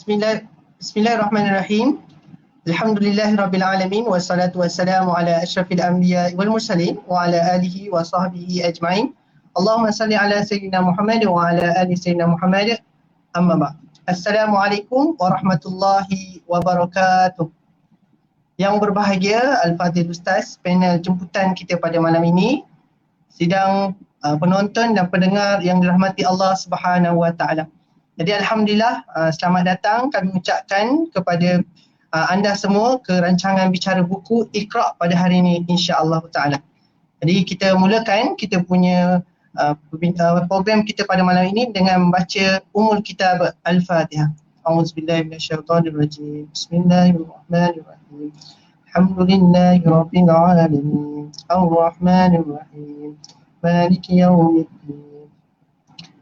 Bismillahirrahmanirrahim. Alhamdulillahirabbil alamin wassalatu wassalamu ala asyrafil anbiya'i wal mursalin wa ala alihi wa sahbihi ajma'in. Allahumma salli ala sayyidina Muhammad wa ala ali sayyidina Muhammad. Amma ba'd. Assalamualaikum warahmatullahi wabarakatuh. Yang berbahagia Al-Fadhil Ustaz, panel jemputan kita pada malam ini, sidang penonton dan pendengar yang dirahmati Allah Subhanahu wa taala. Jadi alhamdulillah, selamat datang kami ucapkan kepada anda semua ke rancangan bicara buku Iqra pada hari ini insya-Allah taala. Jadi kita mulakan kita punya program kita pada malam ini dengan membaca Ummul Kitab Al-Fatihah. A'udzubillahi minasyaitonirrajim. Bismillahirrahmanirrahim. Alhamdulillahirabbil alamin. Arrahmanirrahim. Maliki yaumiddin.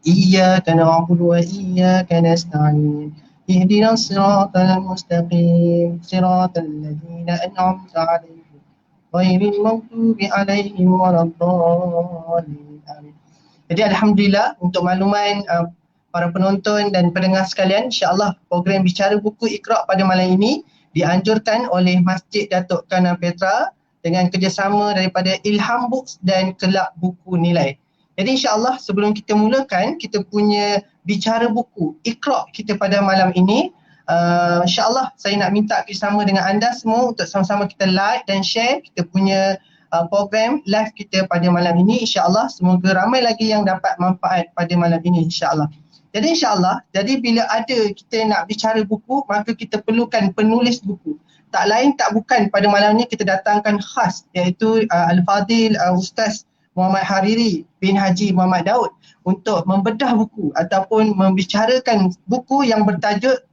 إياك نعبد وإياك نستعين اهدنا الصراط المستقيم صراط الذين أنعمت عليهم غير المغضوب عليهم ولا الضالين. Jadi alhamdulillah, untuk makluman para penonton dan pendengar sekalian, insya-Allah program bicara buku Iqra pada malam ini dianjurkan oleh Masjid Datuk Kana Petra dengan kerjasama daripada Ilham Books dan Kelab Buku Nilai. Jadi insya-Allah sebelum kita mulakan kita punya bicara buku Iqra kita pada malam ini, insya-Allah saya nak minta kerjasama dengan anda semua untuk sama-sama kita like dan share kita punya program live kita pada malam ini, insya-Allah. Semoga ramai lagi yang dapat manfaat pada malam ini, insya-Allah. Jadi insya-Allah, jadi bila ada kita nak bicara buku, maka kita perlukan penulis buku. Tak lain tak bukan pada malam ini kita datangkan khas, iaitu Al-Fadhil Ustaz Muhammad Hariri bin Haji Muhammad Daud untuk membedah buku ataupun membicarakan buku yang bertajuk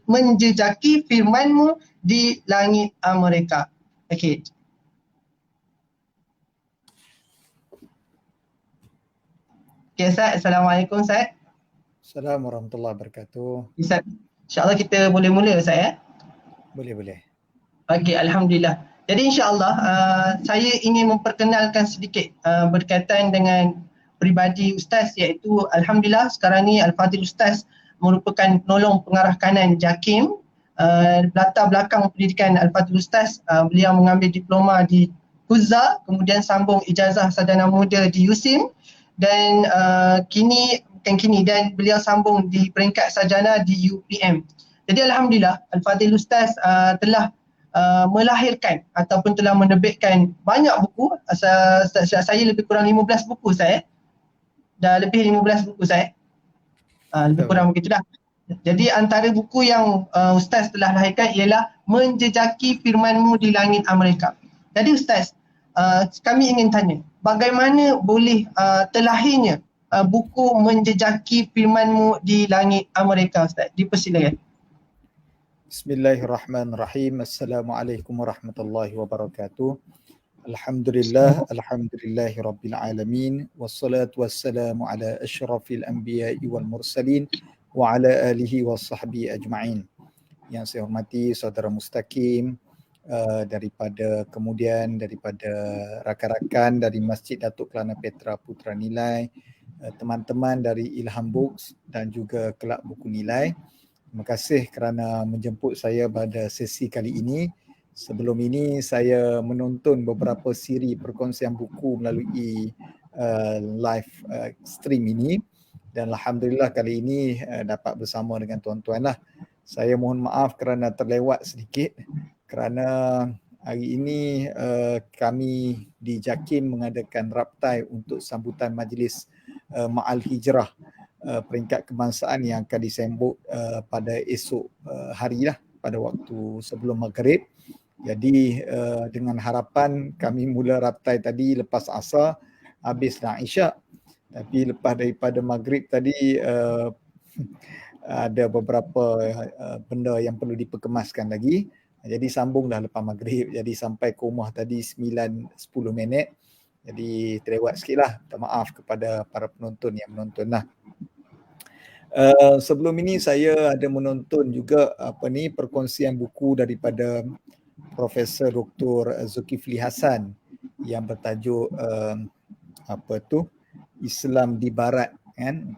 Menjejaki Firman-Mu di Langit Amerika. Okey. Okey Ustaz, Assalamualaikum Ustaz. Assalamualaikum warahmatullahi wabarakatuh. Ustaz, insya-Allah kita boleh mula Ustaz ya? Boleh. Okey, alhamdulillah. Jadi insya-Allah saya ingin memperkenalkan sedikit berkaitan dengan peribadi Ustaz, iaitu alhamdulillah sekarang ni Al-Fadhil Ustaz merupakan penolong pengarah kanan JAKIM. Latar belakang pendidikan Al-Fadhil Ustaz, beliau mengambil diploma di Kuzza, kemudian sambung ijazah sarjana muda di USIM dan dan beliau sambung di peringkat sarjana di UPM. Jadi alhamdulillah Al-Fadhil Ustaz telah melahirkan ataupun telah menerbitkan banyak buku. Saya lebih kurang 15 buku saya. Dah lebih 15 buku saya. Lebih kurang begitu dah. Jadi antara buku yang Ustaz telah lahirkan ialah Menjejaki Firman-Mu di Langit Amerika. Jadi Ustaz, kami ingin tanya, bagaimana boleh terlahirnya buku Menjejaki Firman-Mu di Langit Amerika, Ustaz? Dipersilakan. Bismillahirrahmanirrahim. Assalamualaikum warahmatullahi wabarakatuh. Alhamdulillahi rabbil alamin. Wassalatu wassalamu ala asyrafil anbiya'i wal mursalin wa ala alihi wa sahbihi ajma'in. Yang saya hormati saudara Mustaqim, daripada rakan-rakan dari Masjid Datuk Kelana Petra Putra Nilai, teman-teman dari Ilham Books dan juga Kelab Buku Nilai. Terima kasih kerana menjemput saya pada sesi kali ini. Sebelum ini saya menonton beberapa siri perkongsian buku melalui live stream ini dan alhamdulillah kali ini dapat bersama dengan tuan-tuan lah. Saya mohon maaf kerana terlewat sedikit kerana hari ini kami di JAKIM mengadakan raptai untuk sambutan majlis Ma'al Hijrah peringkat kebangsaan yang akan disambut pada esok hari lah, pada waktu sebelum maghrib. Jadi dengan harapan kami mula raptai tadi lepas asar, habislah isyak. Tapi lepas daripada maghrib tadi ada beberapa benda yang perlu diperkemaskan lagi. Jadi sambunglah lepas maghrib. Jadi sampai ke rumah tadi 9-10 minit. Jadi terlewat sikit lah. Minta maaf kepada para penonton yang menonton lah. Sebelum ini saya ada menonton juga perkongsian buku daripada Profesor Dr. Zulkifli Hasan yang bertajuk Islam di Barat kan,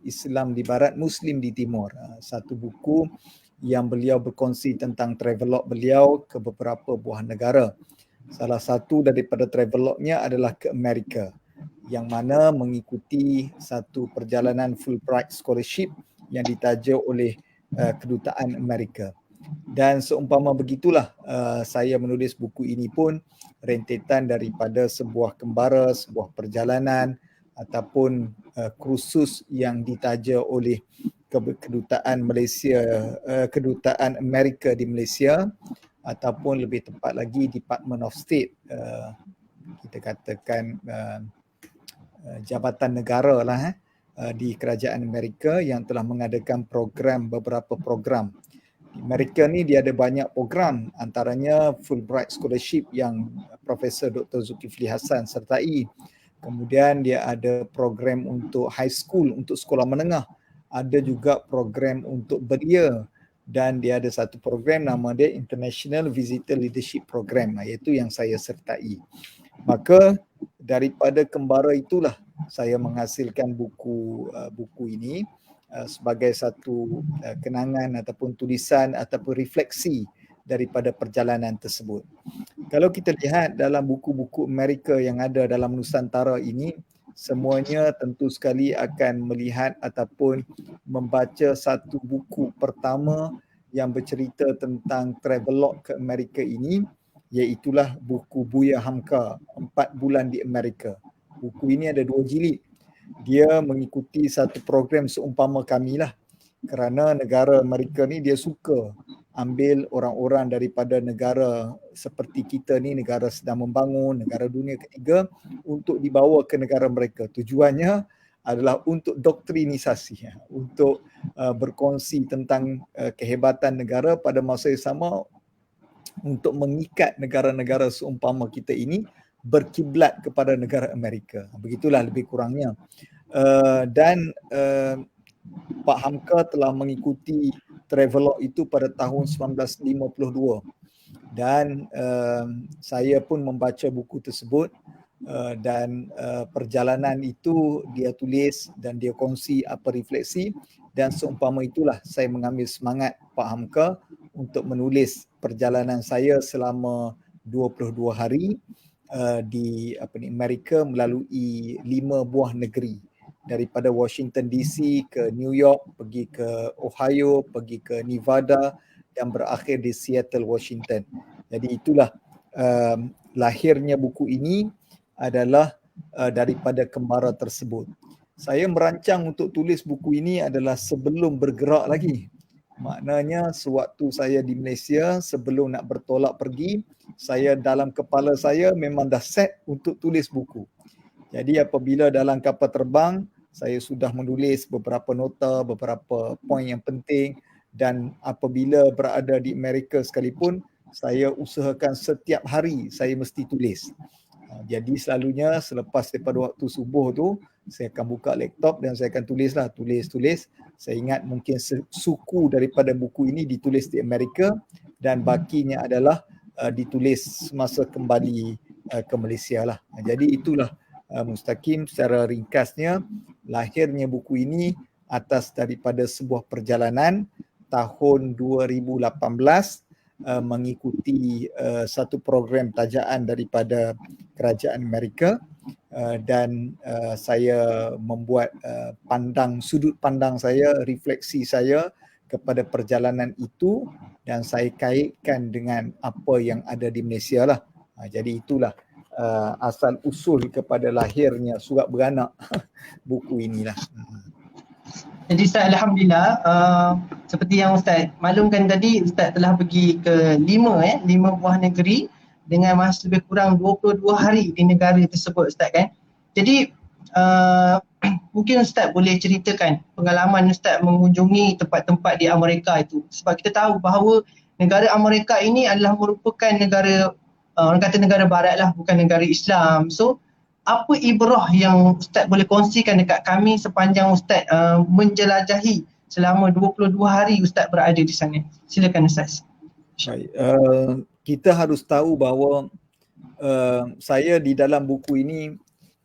Islam di Barat, Muslim di Timur. Satu buku yang beliau berkongsi tentang travelog beliau ke beberapa buah negara. Salah satu daripada travelognya adalah ke Amerika, yang mana mengikuti satu perjalanan Fulbright Scholarship yang ditaja oleh Kedutaan Amerika. Dan seumpama begitulah saya menulis buku ini pun rentetan daripada sebuah kembara, sebuah perjalanan ataupun kursus yang ditaja oleh Kedutaan Malaysia, Kedutaan Amerika di Malaysia, ataupun lebih tepat lagi Department of State, kita katakan Jabatan Negara lah di Kerajaan Amerika yang telah mengadakan beberapa program. Di Amerika ni dia ada banyak program, antaranya Fulbright Scholarship yang Profesor Dr. Zulkifli Hasan sertai. Kemudian dia ada program untuk high school, untuk sekolah menengah. Ada juga program untuk belia, dan dia ada satu program nama dia International Visitor Leadership Program, iaitu yang saya sertai. Maka daripada kembara itulah saya menghasilkan buku ini sebagai satu kenangan ataupun tulisan ataupun refleksi daripada perjalanan tersebut. Kalau kita lihat dalam buku-buku Amerika yang ada dalam Nusantara ini, semuanya tentu sekali akan melihat ataupun membaca satu buku pertama yang bercerita tentang travelog ke Amerika ini, iaitulah buku Buya Hamka, 4 Bulan di Amerika. Buku ini ada 2 jilid. Dia mengikuti satu program seumpama kami lah. Kerana negara Amerika ni dia suka ambil orang-orang daripada negara seperti kita ni, negara sedang membangun, negara dunia ketiga, untuk dibawa ke negara mereka. Tujuannya adalah untuk doktrinisasi, untuk berkongsi tentang kehebatan negara, pada masa yang sama untuk mengikat negara-negara seumpama kita ini berkiblat kepada negara Amerika. Begitulah lebih kurangnya. Dan Pak Hamka telah mengikuti travelog itu pada tahun 1952, dan saya pun membaca buku tersebut, dan perjalanan itu dia tulis dan dia kongsi apa refleksi, dan seumpama itulah saya mengambil semangat Pak Hamka untuk menulis perjalanan saya selama 22 hari di Amerika melalui 5 buah negeri, daripada Washington DC ke New York, pergi ke Ohio, pergi ke Nevada, dan berakhir di Seattle, Washington. Jadi itulah lahirnya buku ini adalah daripada kembara tersebut. Saya merancang untuk tulis buku ini adalah sebelum bergerak lagi. Maknanya sewaktu saya di Malaysia, sebelum nak bertolak pergi, saya dalam kepala saya memang dah set untuk tulis buku. Jadi apabila dalam kapal terbang, saya sudah menulis beberapa nota, beberapa poin yang penting, dan apabila berada di Amerika sekalipun, saya usahakan setiap hari saya mesti tulis. Jadi selalunya selepas daripada waktu subuh tu, saya akan buka laptop dan saya akan tulis. Saya ingat mungkin suku daripada buku ini ditulis di Amerika, dan bakinya adalah ditulis semasa kembali ke Malaysia lah. Jadi itulah Mustaqim secara ringkasnya lahirnya buku ini atas daripada sebuah perjalanan tahun 2018 mengikuti satu program tajaan daripada Kerajaan Amerika, dan saya membuat sudut pandang saya, refleksi saya kepada perjalanan itu, dan saya kaitkan dengan apa yang ada di Malaysia lah. Jadi itulah asal usul kepada lahirnya Surat Beranak buku inilah. Jadi Ustaz, Alhamdulillah, seperti yang Ustaz maklumkan tadi, Ustaz telah pergi ke 5 buah negeri dengan masa lebih kurang 22 hari di negara tersebut, Ustaz kan. Jadi mungkin Ustaz boleh ceritakan pengalaman Ustaz mengunjungi tempat-tempat di Amerika itu, sebab kita tahu bahawa negara Amerika ini adalah merupakan negara, orang kata negara barat lah, bukan negara Islam. So apa ibrah yang Ustaz boleh kongsikan dekat kami sepanjang Ustaz menjelajahi selama 22 hari Ustaz berada di sana? Silakan Ustaz. Baik, kita harus tahu bahawa saya di dalam buku ini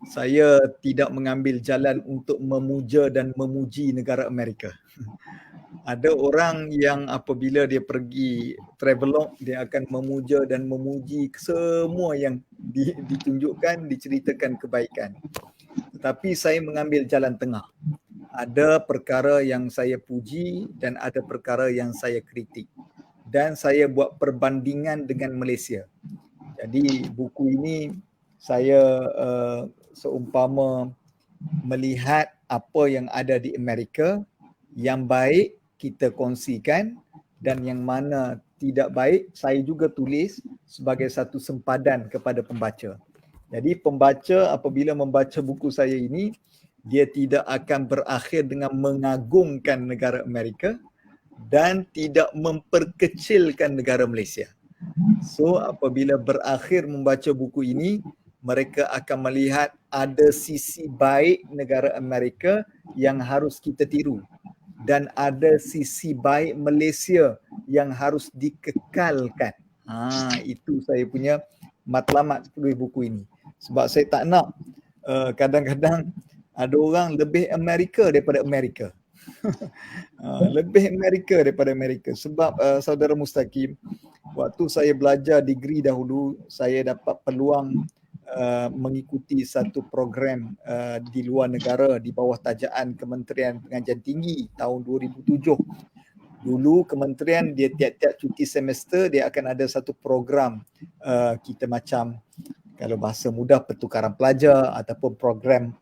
saya tidak mengambil jalan untuk memuja dan memuji negara Amerika. Ada orang yang apabila dia pergi travelog, dia akan memuja dan memuji semua yang ditunjukkan, diceritakan kebaikan. Tetapi saya mengambil jalan tengah. Ada perkara yang saya puji dan ada perkara yang saya kritik. Dan saya buat perbandingan dengan Malaysia. Jadi buku ini saya seumpama melihat apa yang ada di Amerika, yang baik kita kongsikan dan yang mana tidak baik saya juga tulis sebagai satu sempadan kepada pembaca. Jadi pembaca apabila membaca buku saya ini, dia tidak akan berakhir dengan mengagungkan negara Amerika dan tidak memperkecilkan negara Malaysia. So apabila berakhir membaca buku ini, mereka akan melihat ada sisi baik negara Amerika yang harus kita tiru dan ada sisi baik Malaysia yang harus dikekalkan. Itu saya punya matlamat tulis buku ini. Sebab saya tak nak kadang-kadang ada orang lebih Amerika daripada Amerika. Lebih Amerika daripada Amerika. Sebab saudara Mustaqim, waktu saya belajar degree dahulu, saya dapat peluang mengikuti satu program di luar negara di bawah tajaan Kementerian Pengajian Tinggi tahun 2007. Dulu kementerian dia tiap-tiap cuti semester dia akan ada satu program kita macam kalau bahasa mudah pertukaran pelajar ataupun program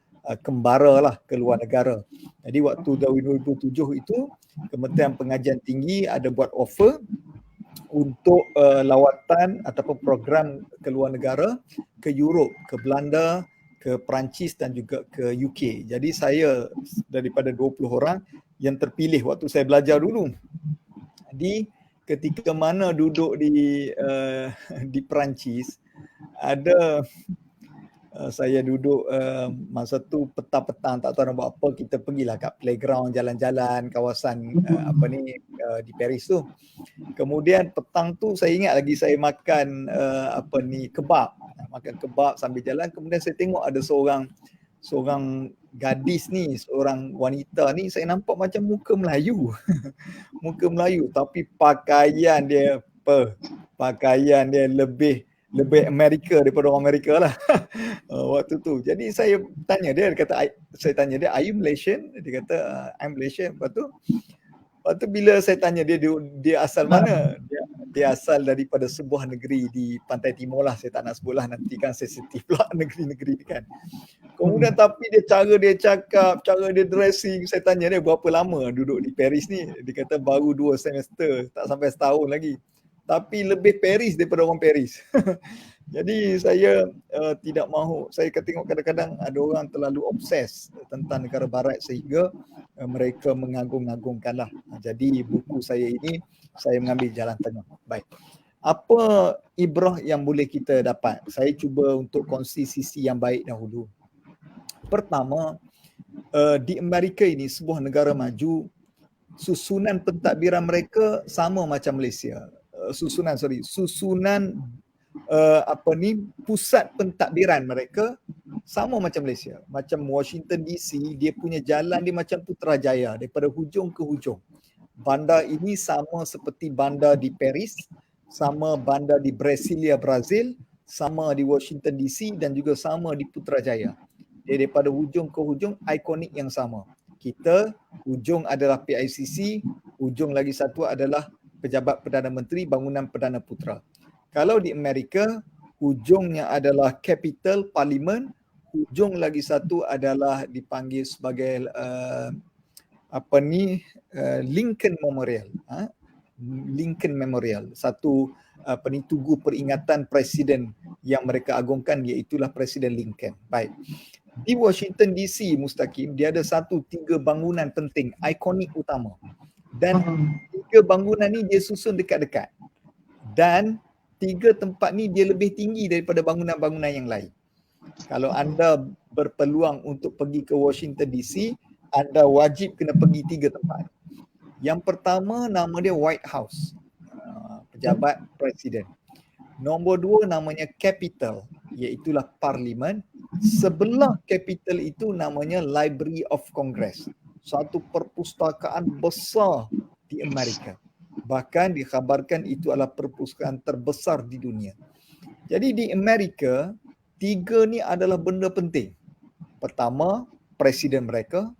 kembara lah ke luar negara. Jadi waktu 2007 itu Kementerian Pengajian Tinggi ada buat offer untuk lawatan ataupun program ke luar negara, ke Europe, ke Belanda, ke Perancis dan juga ke UK. Jadi saya daripada 20 orang yang terpilih waktu saya belajar dulu. Jadi ketika mana duduk di Perancis, ada saya duduk masa tu petang-petang tak tahu nak buat apa, kita pergilah kat playground, jalan-jalan kawasan di Paris tu. Kemudian petang tu saya ingat lagi saya makan kebab. Makan kebab sambil jalan, kemudian saya tengok ada seorang gadis ni, seorang wanita ni, saya nampak macam muka Melayu. Muka Melayu tapi pakaian dia lebih Amerika daripada orang Amerika lah. Waktu tu. Jadi saya tanya dia, are you Malaysian? Dia kata, I'm Malaysian. Lepas tu bila saya tanya dia asal mana? Dia asal daripada sebuah negeri di pantai timur lah. Saya tak nak sebut lah, nanti kan sensitif pula negeri-negeri ni kan. Kemudian tapi cara dia cakap, cara dia dressing, saya tanya dia berapa lama duduk di Paris ni. Dia kata baru 2 semester, tak sampai setahun lagi. Tapi lebih Paris daripada orang Paris. Jadi saya tidak mahu, saya tengok kadang-kadang ada orang terlalu obses tentang negara barat sehingga mereka mengagung-agungkanlah. Jadi buku saya ini, saya mengambil jalan tengah. Baik. Apa ibrah yang boleh kita dapat? Saya cuba untuk kongsi sisi yang baik dahulu. Pertama, di Amerika ini, sebuah negara maju, susunan pentadbiran mereka sama macam Malaysia. Susunan pusat pentadbiran mereka sama macam Malaysia. Macam Washington DC, dia punya jalan dia macam Putrajaya daripada hujung ke hujung. Bandar ini sama seperti bandar di Paris, sama bandar di Brasilia, Brazil, sama di Washington DC dan juga sama di Putrajaya. Dia daripada hujung ke hujung ikonik yang sama. Kita hujung adalah PICC, hujung lagi satu adalah Pejabat Perdana Menteri Bangunan Perdana Putra. Kalau di Amerika, hujungnya adalah Capitol, Parlimen, hujung lagi satu adalah dipanggil sebagai Lincoln Memorial. Lincoln Memorial, satu tugu peringatan presiden yang mereka agungkan, iaitulah Presiden Lincoln. Baik. Di Washington DC, Mustaqim, dia ada 3 bangunan penting, ikonik utama. Dan 3 bangunan ni dia susun dekat-dekat. Dan 3 tempat ni dia lebih tinggi daripada bangunan-bangunan yang lain. Kalau anda berpeluang untuk pergi ke Washington DC, anda wajib kena pergi 3 tempat. Yang pertama nama dia White House, pejabat presiden. Nombor 2 namanya Capitol, iaitulah Parlimen. Sebelah Capitol itu namanya Library of Congress, satu perpustakaan besar di Amerika. Bahkan dikhabarkan itu adalah perpustakaan terbesar di dunia. Jadi di Amerika, 3 ni adalah benda penting. Pertama, presiden mereka.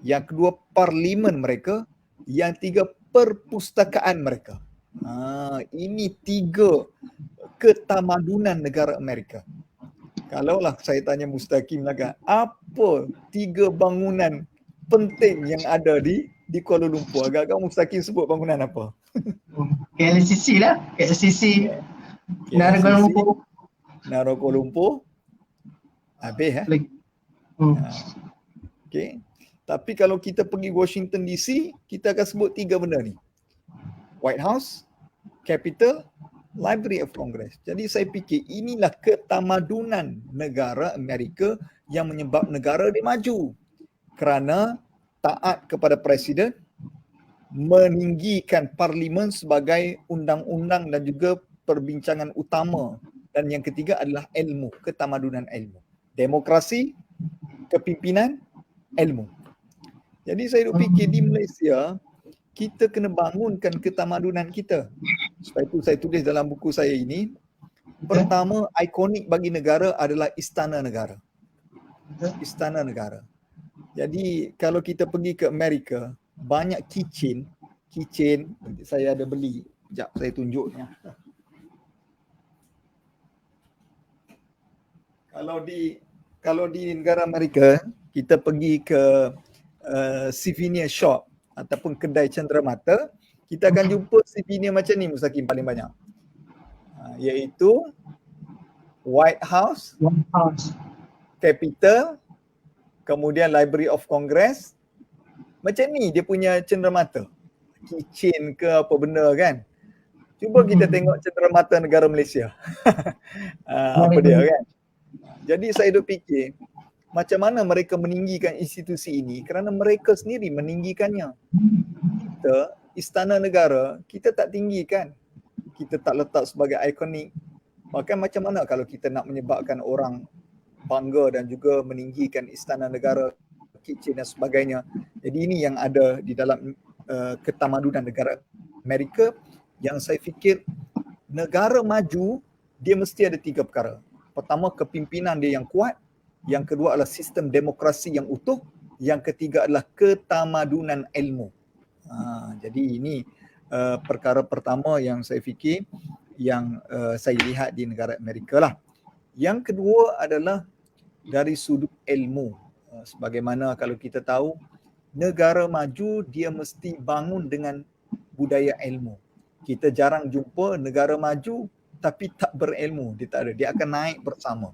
Yang kedua, parlimen mereka. Yang 3, perpustakaan mereka. Ini 3 ketamadunan negara Amerika. Kalaulah saya tanya Mustaqim lagi, apa 3 bangunan penting yang ada di Kuala Lumpur? Agak-agak Mustaqim sebut bangunan apa? KLCC lah. KLCC. Nara Kuala Lumpur. Nara Kuala Lumpur. Habis Okay. Tapi kalau kita pergi Washington DC, kita akan sebut 3 benda ni. White House, Capitol, Library of Congress. Jadi saya fikir inilah ketamadunan negara Amerika yang menyebab negara dia maju. Kerana taat kepada presiden, meninggikan parlimen sebagai undang-undang dan juga perbincangan utama. Dan yang ketiga adalah ilmu, ketamadunan ilmu. Demokrasi, kepimpinan, ilmu. Jadi saya fikir di Malaysia, kita kena bangunkan ketamadunan kita. Sebab itu saya tulis dalam buku saya ini, pertama ikonik bagi negara adalah istana negara. Istana negara. Jadi kalau kita pergi ke Amerika, banyak keychain, saya ada beli. Sekejap saya tunjuknya. Kalau di negara Amerika, kita pergi ke souvenir shop ataupun kedai cenderamata, kita akan jumpa souvenir macam ni Mustaqim paling banyak. Iaitu White House, Capitol, kemudian Library of Congress. Macam ni dia punya cenderamata. Keychain ke apa benda kan. Cuba kita tengok cenderamata negara Malaysia. Apa dia kan. Jadi saya duk fikir, macam mana mereka meninggikan institusi ini kerana mereka sendiri meninggikannya. Kita, istana negara, kita tak tinggikan. Kita tak letak sebagai ikonik. Bahkan macam mana kalau kita nak menyebabkan orang bangga dan juga meninggikan istana negara, kitchen dan sebagainya. Jadi ini yang ada di dalam ketamadunan negara Amerika yang saya fikir negara maju, dia mesti ada 3 perkara. Pertama, kepimpinan dia yang kuat. Yang kedua adalah sistem demokrasi yang utuh. Yang ketiga adalah ketamadunan ilmu. Jadi ini perkara pertama yang saya fikir yang saya lihat di negara Amerika lah. Yang kedua adalah dari sudut ilmu. Sebagaimana kalau kita tahu, negara maju dia mesti bangun dengan budaya ilmu. Kita jarang jumpa negara maju tapi tak berilmu, dia tak ada. Dia akan naik bersama.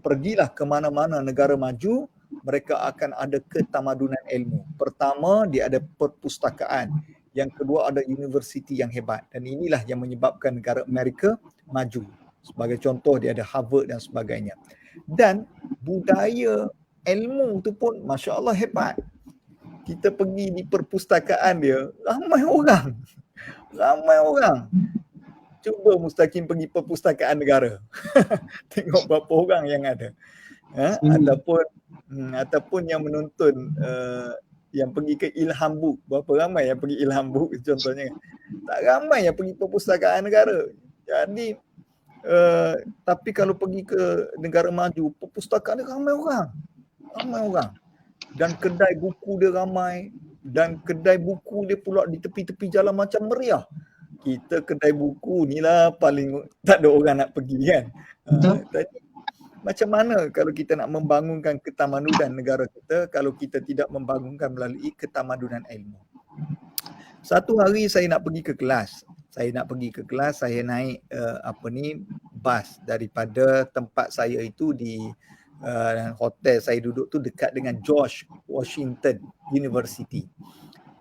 Pergilah ke mana-mana negara maju, mereka akan ada ketamadunan ilmu. Pertama, dia ada perpustakaan. Yang kedua, ada universiti yang hebat. Dan inilah yang menyebabkan negara Amerika maju. Sebagai contoh, dia ada Harvard dan sebagainya. Dan budaya ilmu tu pun Masya Allah hebat. Kita pergi di perpustakaan dia, ramai orang. Cuba Mustaqim pergi perpustakaan negara. Tengok berapa orang yang ada. Ataupun yang menonton yang pergi ke Ilham Book. Berapa ramai yang pergi Ilham Book contohnya. Tak ramai yang pergi perpustakaan negara. Jadi tapi kalau pergi ke negara maju, perpustakaan dia ramai orang. Dan kedai buku dia ramai. Dan kedai buku dia pula di tepi-tepi jalan macam meriah. Kita kedai buku ni lah paling tak ada orang nak pergi kan. Tadi, macam mana kalau kita nak membangunkan ketamadunan negara kita kalau kita tidak membangunkan melalui ketamadunan ilmu. Satu hari saya nak pergi ke kelas. Saya naik bas daripada tempat saya itu di hotel saya duduk tu dekat dengan George Washington University.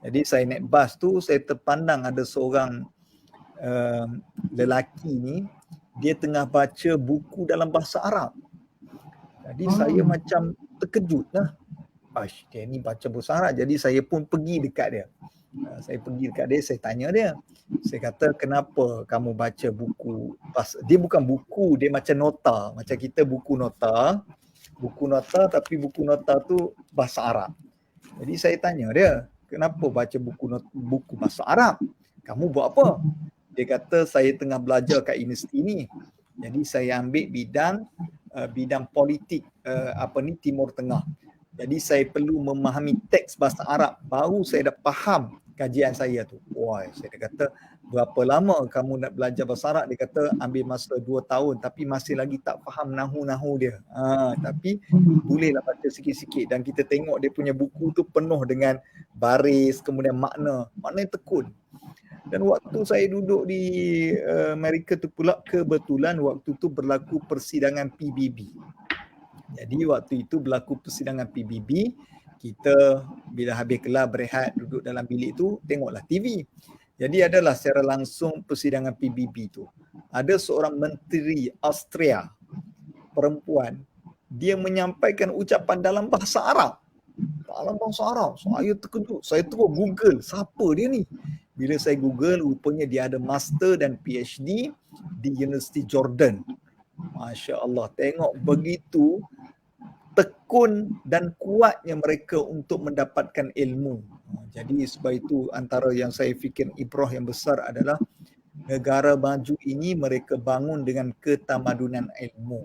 Jadi saya naik bas tu, saya terpandang ada seorang lelaki ni, dia tengah baca buku dalam bahasa Arab. Jadi saya macam terkejut lah. Dia ni baca bahasa Arab. Jadi saya pun pergi dekat dia. Saya tanya dia. Saya kata, kenapa kamu baca buku? Dia bukan buku, dia macam nota. Macam kita buku nota. buku nota, tapi buku nota tu bahasa Arab. Jadi saya tanya dia, kenapa baca buku bahasa Arab? Kamu buat apa? Dia kata, saya tengah belajar kat universiti ni. Jadi saya ambil bidang politik Timur Tengah. Jadi saya perlu memahami teks bahasa Arab, baru saya dah faham kajian saya tu. Wah, saya kata, berapa lama kamu nak belajar bahasa Arab? Dia kata ambil masa 2 tahun, tapi masih lagi tak faham nahu-nahu dia. Tapi bolehlah baca sikit-sikit, dan kita tengok dia punya buku tu penuh dengan baris, kemudian makna tekun. Dan waktu saya duduk di Amerika tu pula, kebetulan waktu tu berlaku persidangan PBB. Jadi waktu itu berlaku persidangan PBB, kita bila habis kelas berehat duduk dalam bilik tu, tengoklah TV. Jadi adalah secara langsung persidangan PBB tu. Ada seorang menteri Austria, perempuan, dia menyampaikan ucapan dalam bahasa Arab. Dalam bahasa Arab. Saya terkejut. Saya terus Google, siapa dia ni? Bila saya Google, rupanya dia ada master dan PhD di Universiti Jordan. Masya Allah, tengok begitu tekun dan kuatnya mereka untuk mendapatkan ilmu. Jadi sebab itu antara yang saya fikir ibrah yang besar adalah negara maju ini mereka bangun dengan ketamadunan ilmu.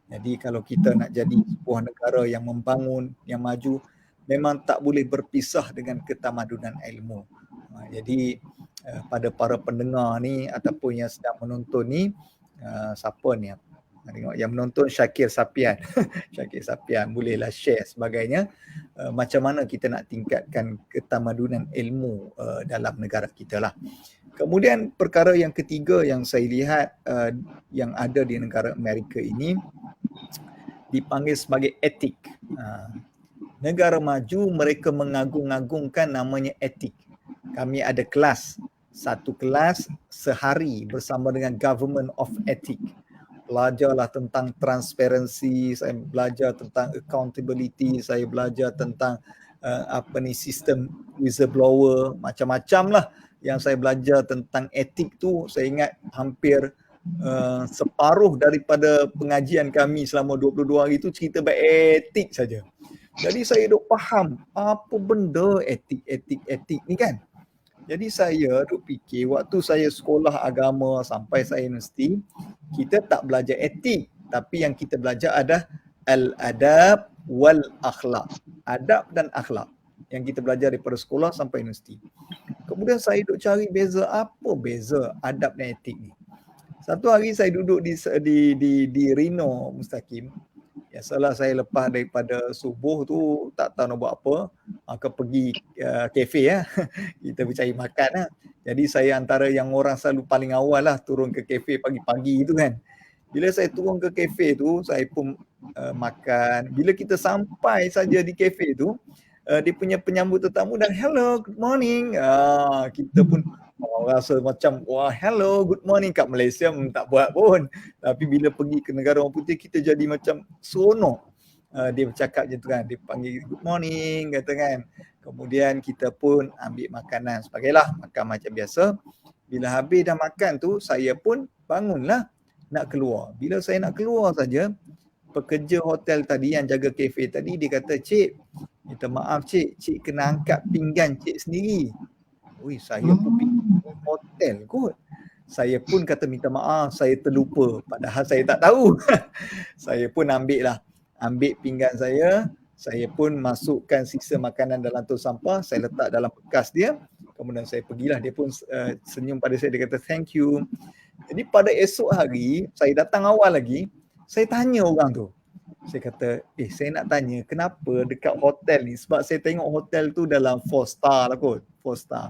Jadi kalau kita nak jadi sebuah negara yang membangun, yang maju, memang tak boleh berpisah dengan ketamadunan ilmu. Jadi pada para pendengar ni ataupun yang sedang menonton ni, siapa ni? Tengok yang menonton Syakir Sapian. Syakir Sapian, bolehlah share sebagainya. Macam mana kita nak tingkatkan ketamadunan ilmu dalam negara kita lah. Kemudian perkara yang ketiga yang saya lihat yang ada di negara Amerika ini dipanggil sebagai etik. Negara maju mereka mengagung-agungkan namanya etik. Kami ada kelas, satu kelas sehari bersama dengan Government of Ethic. Belajarlah tentang transparansi, saya belajar tentang accountability, saya belajar tentang sistem whistleblower, macam-macam lah yang saya belajar tentang etik tu. Saya ingat hampir separuh daripada pengajian kami selama 22 hari tu cerita bab etik saja. Jadi saya duk faham apa benda etik ni kan. Jadi saya duk fikir waktu saya sekolah agama sampai saya universiti, kita tak belajar etik, tapi yang kita belajar adalah al-adab wal akhlak. Adab dan akhlak yang kita belajar daripada sekolah sampai universiti. Kemudian saya duk cari apa beza adab dan etik ni. Satu hari saya duduk di Rino Mustaqim. Biasalah saya lepas daripada subuh tu tak tahu nak buat apa, maka pergi kafe ya. Kita bercari makan lah. Jadi saya antara yang orang selalu paling awal lah turun ke kafe pagi-pagi tu kan. Bila saya turun ke kafe tu, saya pun makan. Bila kita sampai saja di kafe tu, dia punya penyambut tetamu dan hello, good morning. Kita pun rasa macam wah hello, good morning. Kat Malaysia tak buat pun. Tapi bila pergi ke negara orang putih, kita jadi macam seronok. Dia bercakap macam tu kan, dia panggil good morning kata kan. Kemudian kita pun ambil makanan sebagailah, makan macam biasa. Bila habis dah makan tu, saya pun bangunlah nak keluar. Bila saya nak keluar saja, pekerja hotel tadi yang jaga kafe tadi, dia kata, "Cik, minta maaf cik, cik kena angkat pinggan cik sendiri." Ui, saya pun fikir hotel kot. Saya pun kata minta maaf, saya terlupa. Padahal saya tak tahu. Saya pun ambil pinggan saya pun masukkan sisa makanan dalam tong sampah, saya letak dalam bekas dia. Kemudian saya pergilah, dia pun senyum pada saya, dia kata thank you. Jadi pada esok hari, saya datang awal lagi, saya tanya orang tu. Saya kata, saya nak tanya kenapa dekat hotel ni, sebab saya tengok hotel tu dalam 4 star lah kot, 4 star.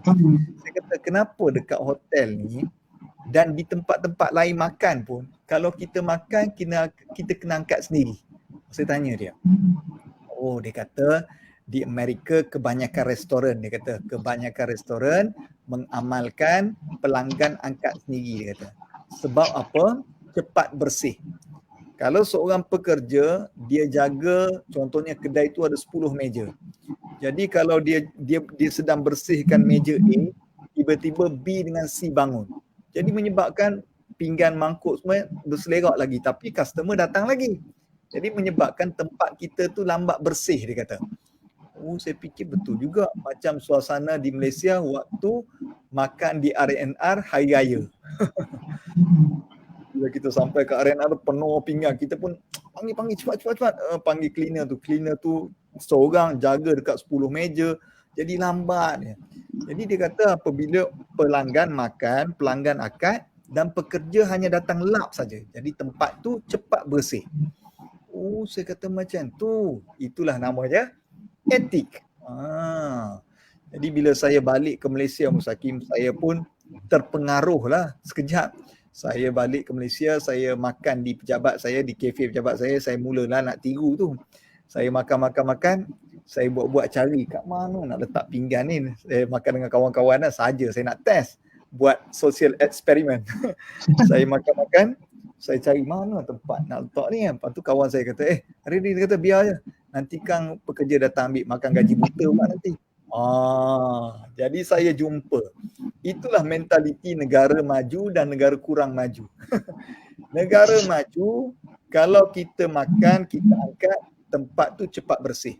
Saya kata kenapa dekat hotel ni dan di tempat-tempat lain makan pun, kalau kita makan kita kena angkat sendiri. Saya tanya dia. Oh, dia kata di Amerika kebanyakan restoran mengamalkan pelanggan angkat sendiri, dia kata. Sebab apa? Cepat bersih. Kalau seorang pekerja, dia jaga, contohnya kedai tu ada 10 meja. Jadi kalau dia sedang bersihkan meja A, tiba-tiba B dengan C bangun. Jadi menyebabkan pinggan, mangkuk semua berselerak lagi, tapi customer datang lagi. Jadi menyebabkan tempat kita tu lambat bersih, dia kata. Oh, saya fikir betul juga macam suasana di Malaysia waktu makan di RNR Hari Raya. Bila kita sampai ke RNR penuh pinggan, kita pun panggil cepat. Panggil cleaner tu seorang jaga dekat 10 meja. Jadi lambat dia. Jadi dia kata apabila pelanggan makan, pelanggan akad dan pekerja hanya datang lap saja. Jadi tempat tu cepat bersih. Oh, saya kata macam tu. Itulah namanya etik. Jadi bila saya balik ke Malaysia, Mustakim, saya pun terpengaruh lah sekejap. Saya balik ke Malaysia, saya makan di pejabat saya, di kafe pejabat saya mulalah nak tiru tu. Saya makan, saya buat cari kat mana nak letak pinggan ni. Saya makan dengan kawan-kawan lah saja, saya nak test, buat social experiment. Saya makan, saya cari mana tempat nak letak ni. Lepas tu kawan saya kata, hari ni dia kata biar je. Nanti kan pekerja datang ambil makan gaji buta pula nanti. Jadi saya jumpa. Itulah mentaliti negara maju dan negara kurang maju. Negara maju, kalau kita makan, kita angkat, tempat tu cepat bersih.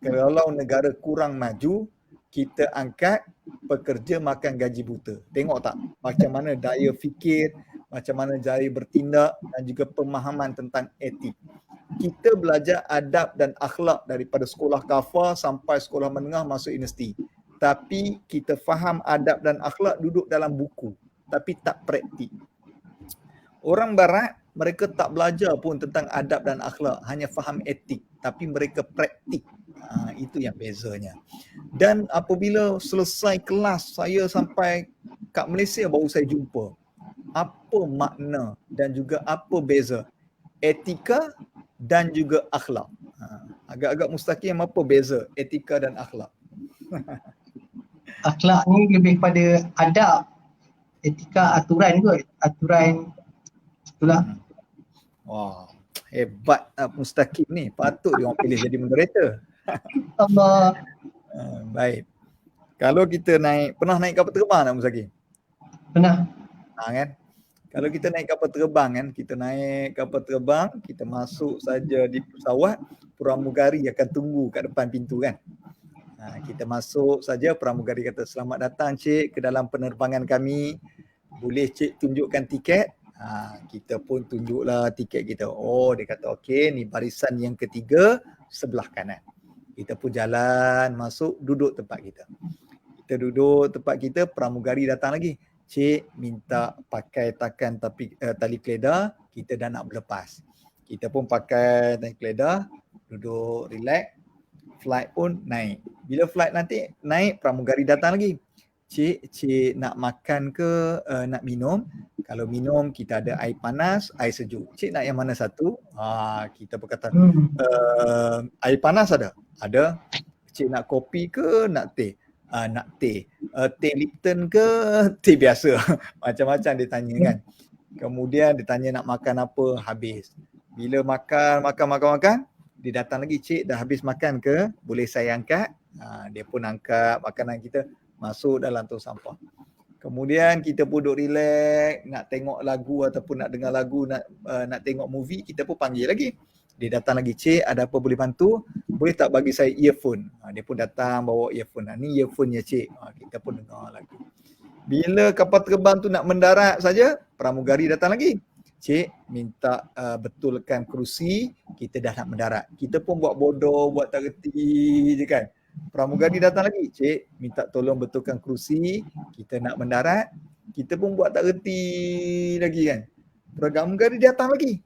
Kalau negara kurang maju, kita angkat, pekerja makan gaji buta. Tengok tak macam mana daya fikir, macam mana daya bertindak dan juga pemahaman tentang etik. Kita belajar adab dan akhlak daripada sekolah kafar sampai sekolah menengah masuk universiti. Tapi kita faham adab dan akhlak duduk dalam buku, tapi tak praktik. Orang barat, mereka tak belajar pun tentang adab dan akhlak, hanya faham etik, tapi mereka praktik. Itu yang bezanya. Dan apabila selesai kelas, saya sampai kat Malaysia baru saya jumpa apa makna dan juga apa beza etika dan juga akhlak. Agak-agak Mustaqim, apa beza etika dan akhlak? Akhlak ni lebih pada adab. Etika aturan kot. Aturan itulah. Wah, hebat Mustaqim ni. Patut dia orang pilih jadi moderator. Allah. Baik. Kalau kita pernah naik kapal terbang tak Mustaqim? Pernah. Kan? Kalau kita naik kapal terbang kan, kita masuk saja di pesawat, pramugari akan tunggu kat depan pintu kan. Kita masuk saja, pramugari kata, "Selamat datang cik ke dalam penerbangan kami. Boleh cik tunjukkan tiket?" Kita pun tunjuklah tiket kita. Oh, dia kata okey, ni barisan yang ketiga sebelah kanan. Kita pun jalan masuk, duduk tempat kita. Kita duduk tempat kita, pramugari datang lagi. "Cik, minta pakai takan tali keledar, kita dah nak berlepas." Kita pun pakai tali keledar, duduk relax, flight pun naik. Bila flight nanti naik, pramugari datang lagi. Cik nak makan ke nak minum? Kalau minum, kita ada air panas, air sejuk. Cik nak yang mana satu? Kita berkata, air panas ada? Ada. Cik nak kopi ke nak teh? Nak teh. Teh Lipton ke teh biasa? Macam-macam dia tanya kan. Kemudian dia tanya nak makan apa, habis. Bila makan, dia datang lagi, "Cik dah habis makan ke? Boleh saya angkat?" Dia pun angkat makanan kita, masuk dalam tong sampah. Kemudian kita pun duduk relax, nak tengok lagu ataupun nak dengar lagu, nak tengok movie, kita pun panggil lagi. Dia datang lagi, "Cik ada apa boleh bantu? Boleh tak bagi saya earphone?" Dia pun datang bawa earphone. "Ni earphone-nya cik." Kita pun dengar lagu. Bila kapal terbang tu nak mendarat saja, pramugari datang lagi. "Cik minta betulkan kerusi, kita dah nak mendarat." Kita pun buat bodoh, buat tak reti je kan. Pramugari datang lagi, "Cik minta tolong betulkan kerusi, kita nak mendarat." Kita pun buat tak reti lagi kan. Pramugari datang lagi,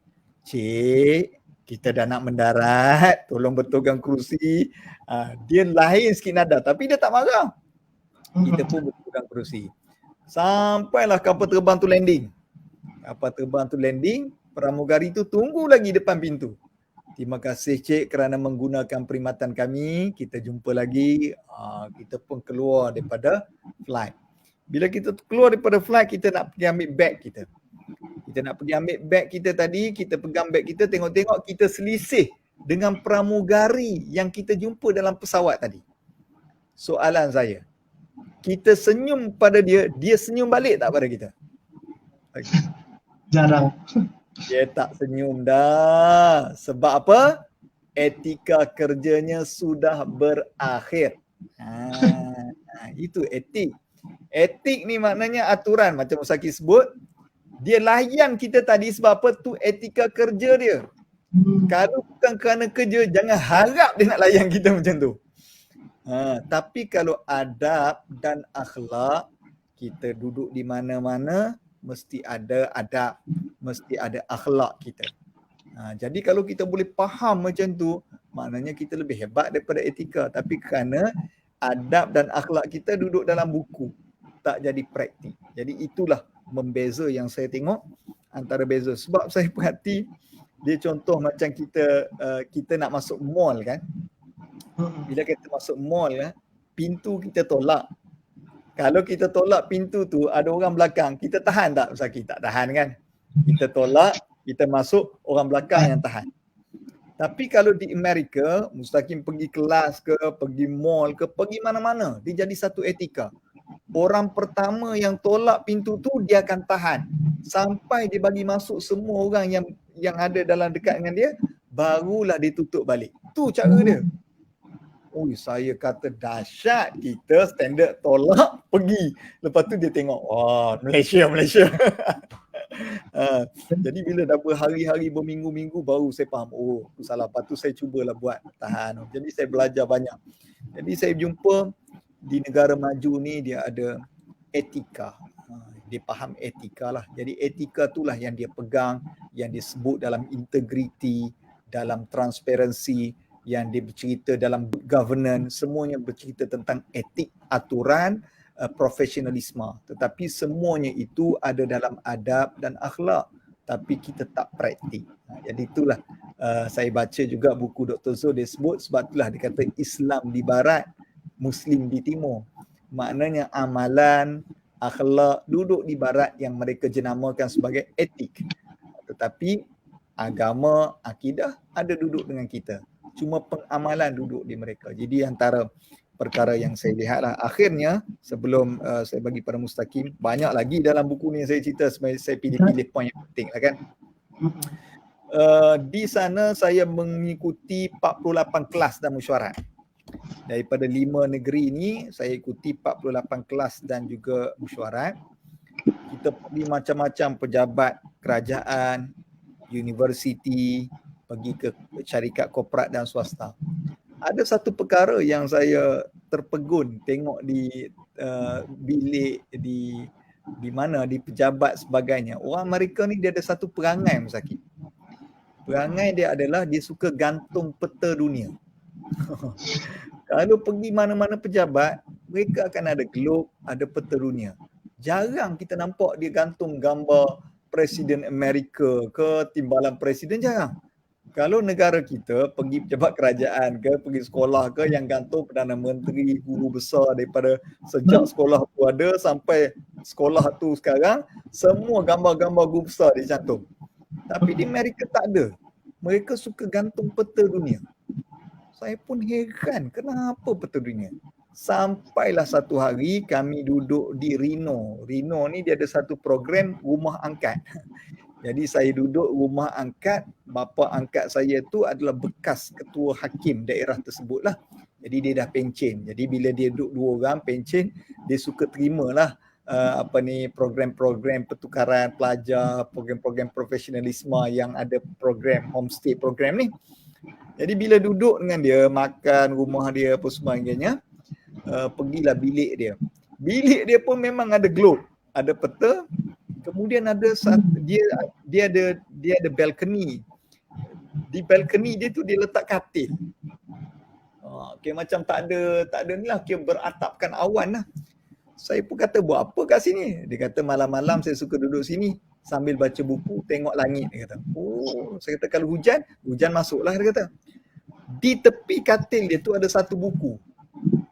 "Cik, kita dah nak mendarat, tolong betulkan kerusi." Dia lain sikit nada tapi dia tak marah. Kita pun betulkan kerusi. Sampailah kapal terbang tu landing. Pramugari tu tunggu lagi depan pintu. "Terima kasih cik kerana menggunakan perkhidmatan kami. Kita jumpa lagi." Kita pun keluar daripada flight. Bila kita keluar daripada flight, kita nak pergi ambil beg kita. Kita pegang beg kita, tengok-tengok kita selisih dengan pramugari yang kita jumpa dalam pesawat tadi. Soalan saya, kita senyum pada dia, dia senyum balik tak pada kita? Jarang. Dia tak senyum dah. Sebab apa? Etika kerjanya sudah berakhir. Itu etik. Etik ni maknanya aturan. Macam Musaki sebut, dia layan kita tadi sebab apa? Tu etika kerja dia. Kalau bukan kerana kerja, jangan harap dia nak layan kita macam tu. Tapi kalau adab dan akhlak, kita duduk di mana-mana, mesti ada adab, mesti ada akhlak kita. Jadi kalau kita boleh faham macam tu, maknanya kita lebih hebat daripada etika. Tapi kerana adab dan akhlak kita duduk dalam buku, tak jadi praktik. Jadi itulah membeza yang saya tengok antara beza. Sebab saya perhati, dia contoh macam kita nak masuk mall kan. Bila kita masuk mall, pintu kita tolak. Kalau kita tolak pintu tu, ada orang belakang, kita tahan tak? Ustaz, tak tahan kan? Kita tolak, kita masuk, orang belakang yang tahan. Tapi kalau di Amerika, Mustaqim pergi kelas ke, pergi mall ke, pergi mana-mana, dia jadi satu etika. Orang pertama yang tolak pintu tu, dia akan tahan. Sampai dia bagi masuk semua orang yang ada dalam dekat dengan dia, barulah dia tutup balik. Tu cara dia. Oi, saya kata dahsyat, kita standard tolak, pergi. Lepas tu dia tengok, wah, Malaysia. Jadi bila dah berhari-hari, berminggu-minggu, baru saya faham, oh, aku salah. Lepas tu saya cubalah buat tahan. Jadi saya belajar banyak. Jadi saya jumpa di negara maju ni dia ada etika. Dia faham etika lah. Jadi etika itulah yang dia pegang, yang dia sebut dalam integriti, dalam transparansi, yang dia bercerita dalam governance, semuanya bercerita tentang etik, aturan, profesionalisme. Tetapi semuanya itu ada dalam adab dan akhlak. Tapi kita tak praktik. Jadi itulah saya baca juga buku Dr. Zul, dia sebut, sebab itulah dia kata Islam di barat, Muslim di timur. Maknanya amalan, akhlak duduk di barat yang mereka jenamakan sebagai etik. Tetapi agama, akidah ada duduk dengan kita. Cuma pengamalan duduk di mereka. Jadi antara perkara yang saya lihatlah. Akhirnya sebelum saya bagi pada Mustaqim, banyak lagi dalam buku ni yang saya cerita, saya pilih-pilih poin yang penting lah kan. Di sana saya mengikuti 48 kelas dan mesyuarat. Daripada 5 negeri ni saya ikuti 48 kelas dan juga mesyuarat. Kita pergi macam-macam pejabat kerajaan, universiti, pergi ke syarikat korporat dan swasta. Ada satu perkara yang saya terpegun tengok di bilik, di mana, di pejabat sebagainya. Orang Amerika ni dia ada satu perangai, Musaki. Perangai dia adalah dia suka gantung peta dunia. Kalau pergi mana-mana pejabat, mereka akan ada globe, ada peta dunia. Jarang kita nampak dia gantung gambar Presiden Amerika ke, timbalan presiden, jarang. Kalau negara kita pergi pejabat kerajaan ke, pergi sekolah ke, yang gantung Perdana Menteri, guru besar daripada sejak sekolah tu ada sampai sekolah tu sekarang, semua gambar-gambar guru besar dicantum. Tapi di Amerika tak ada. Mereka suka gantung peta dunia. Saya pun heran, kenapa peta dunia? Sampailah satu hari kami duduk di Rino. Rino ni dia ada satu program rumah angkat. Jadi saya duduk rumah angkat, bapa angkat saya tu adalah bekas ketua hakim daerah tersebut lah. Jadi dia dah pencen. Jadi bila dia duduk 2 orang pencen, dia suka terimalah program-program pertukaran pelajar, program-program profesionalisme yang ada program homestay program ni. Jadi bila duduk dengan dia, makan rumah dia apa sebagainya, pergilah bilik dia. Bilik dia pun memang ada globe, ada peta. Kemudian ada dia ada balcony. Di balcony dia tu dia letak katil. Okay, macam tak ada ni lah, kira beratapkan awan lah. Saya pun kata, buat apa kat sini? Dia kata, malam-malam saya suka duduk sini sambil baca buku, tengok langit. Dia kata, oh, saya kata kalau hujan masuklah, dia kata. Di tepi katil dia tu ada satu buku.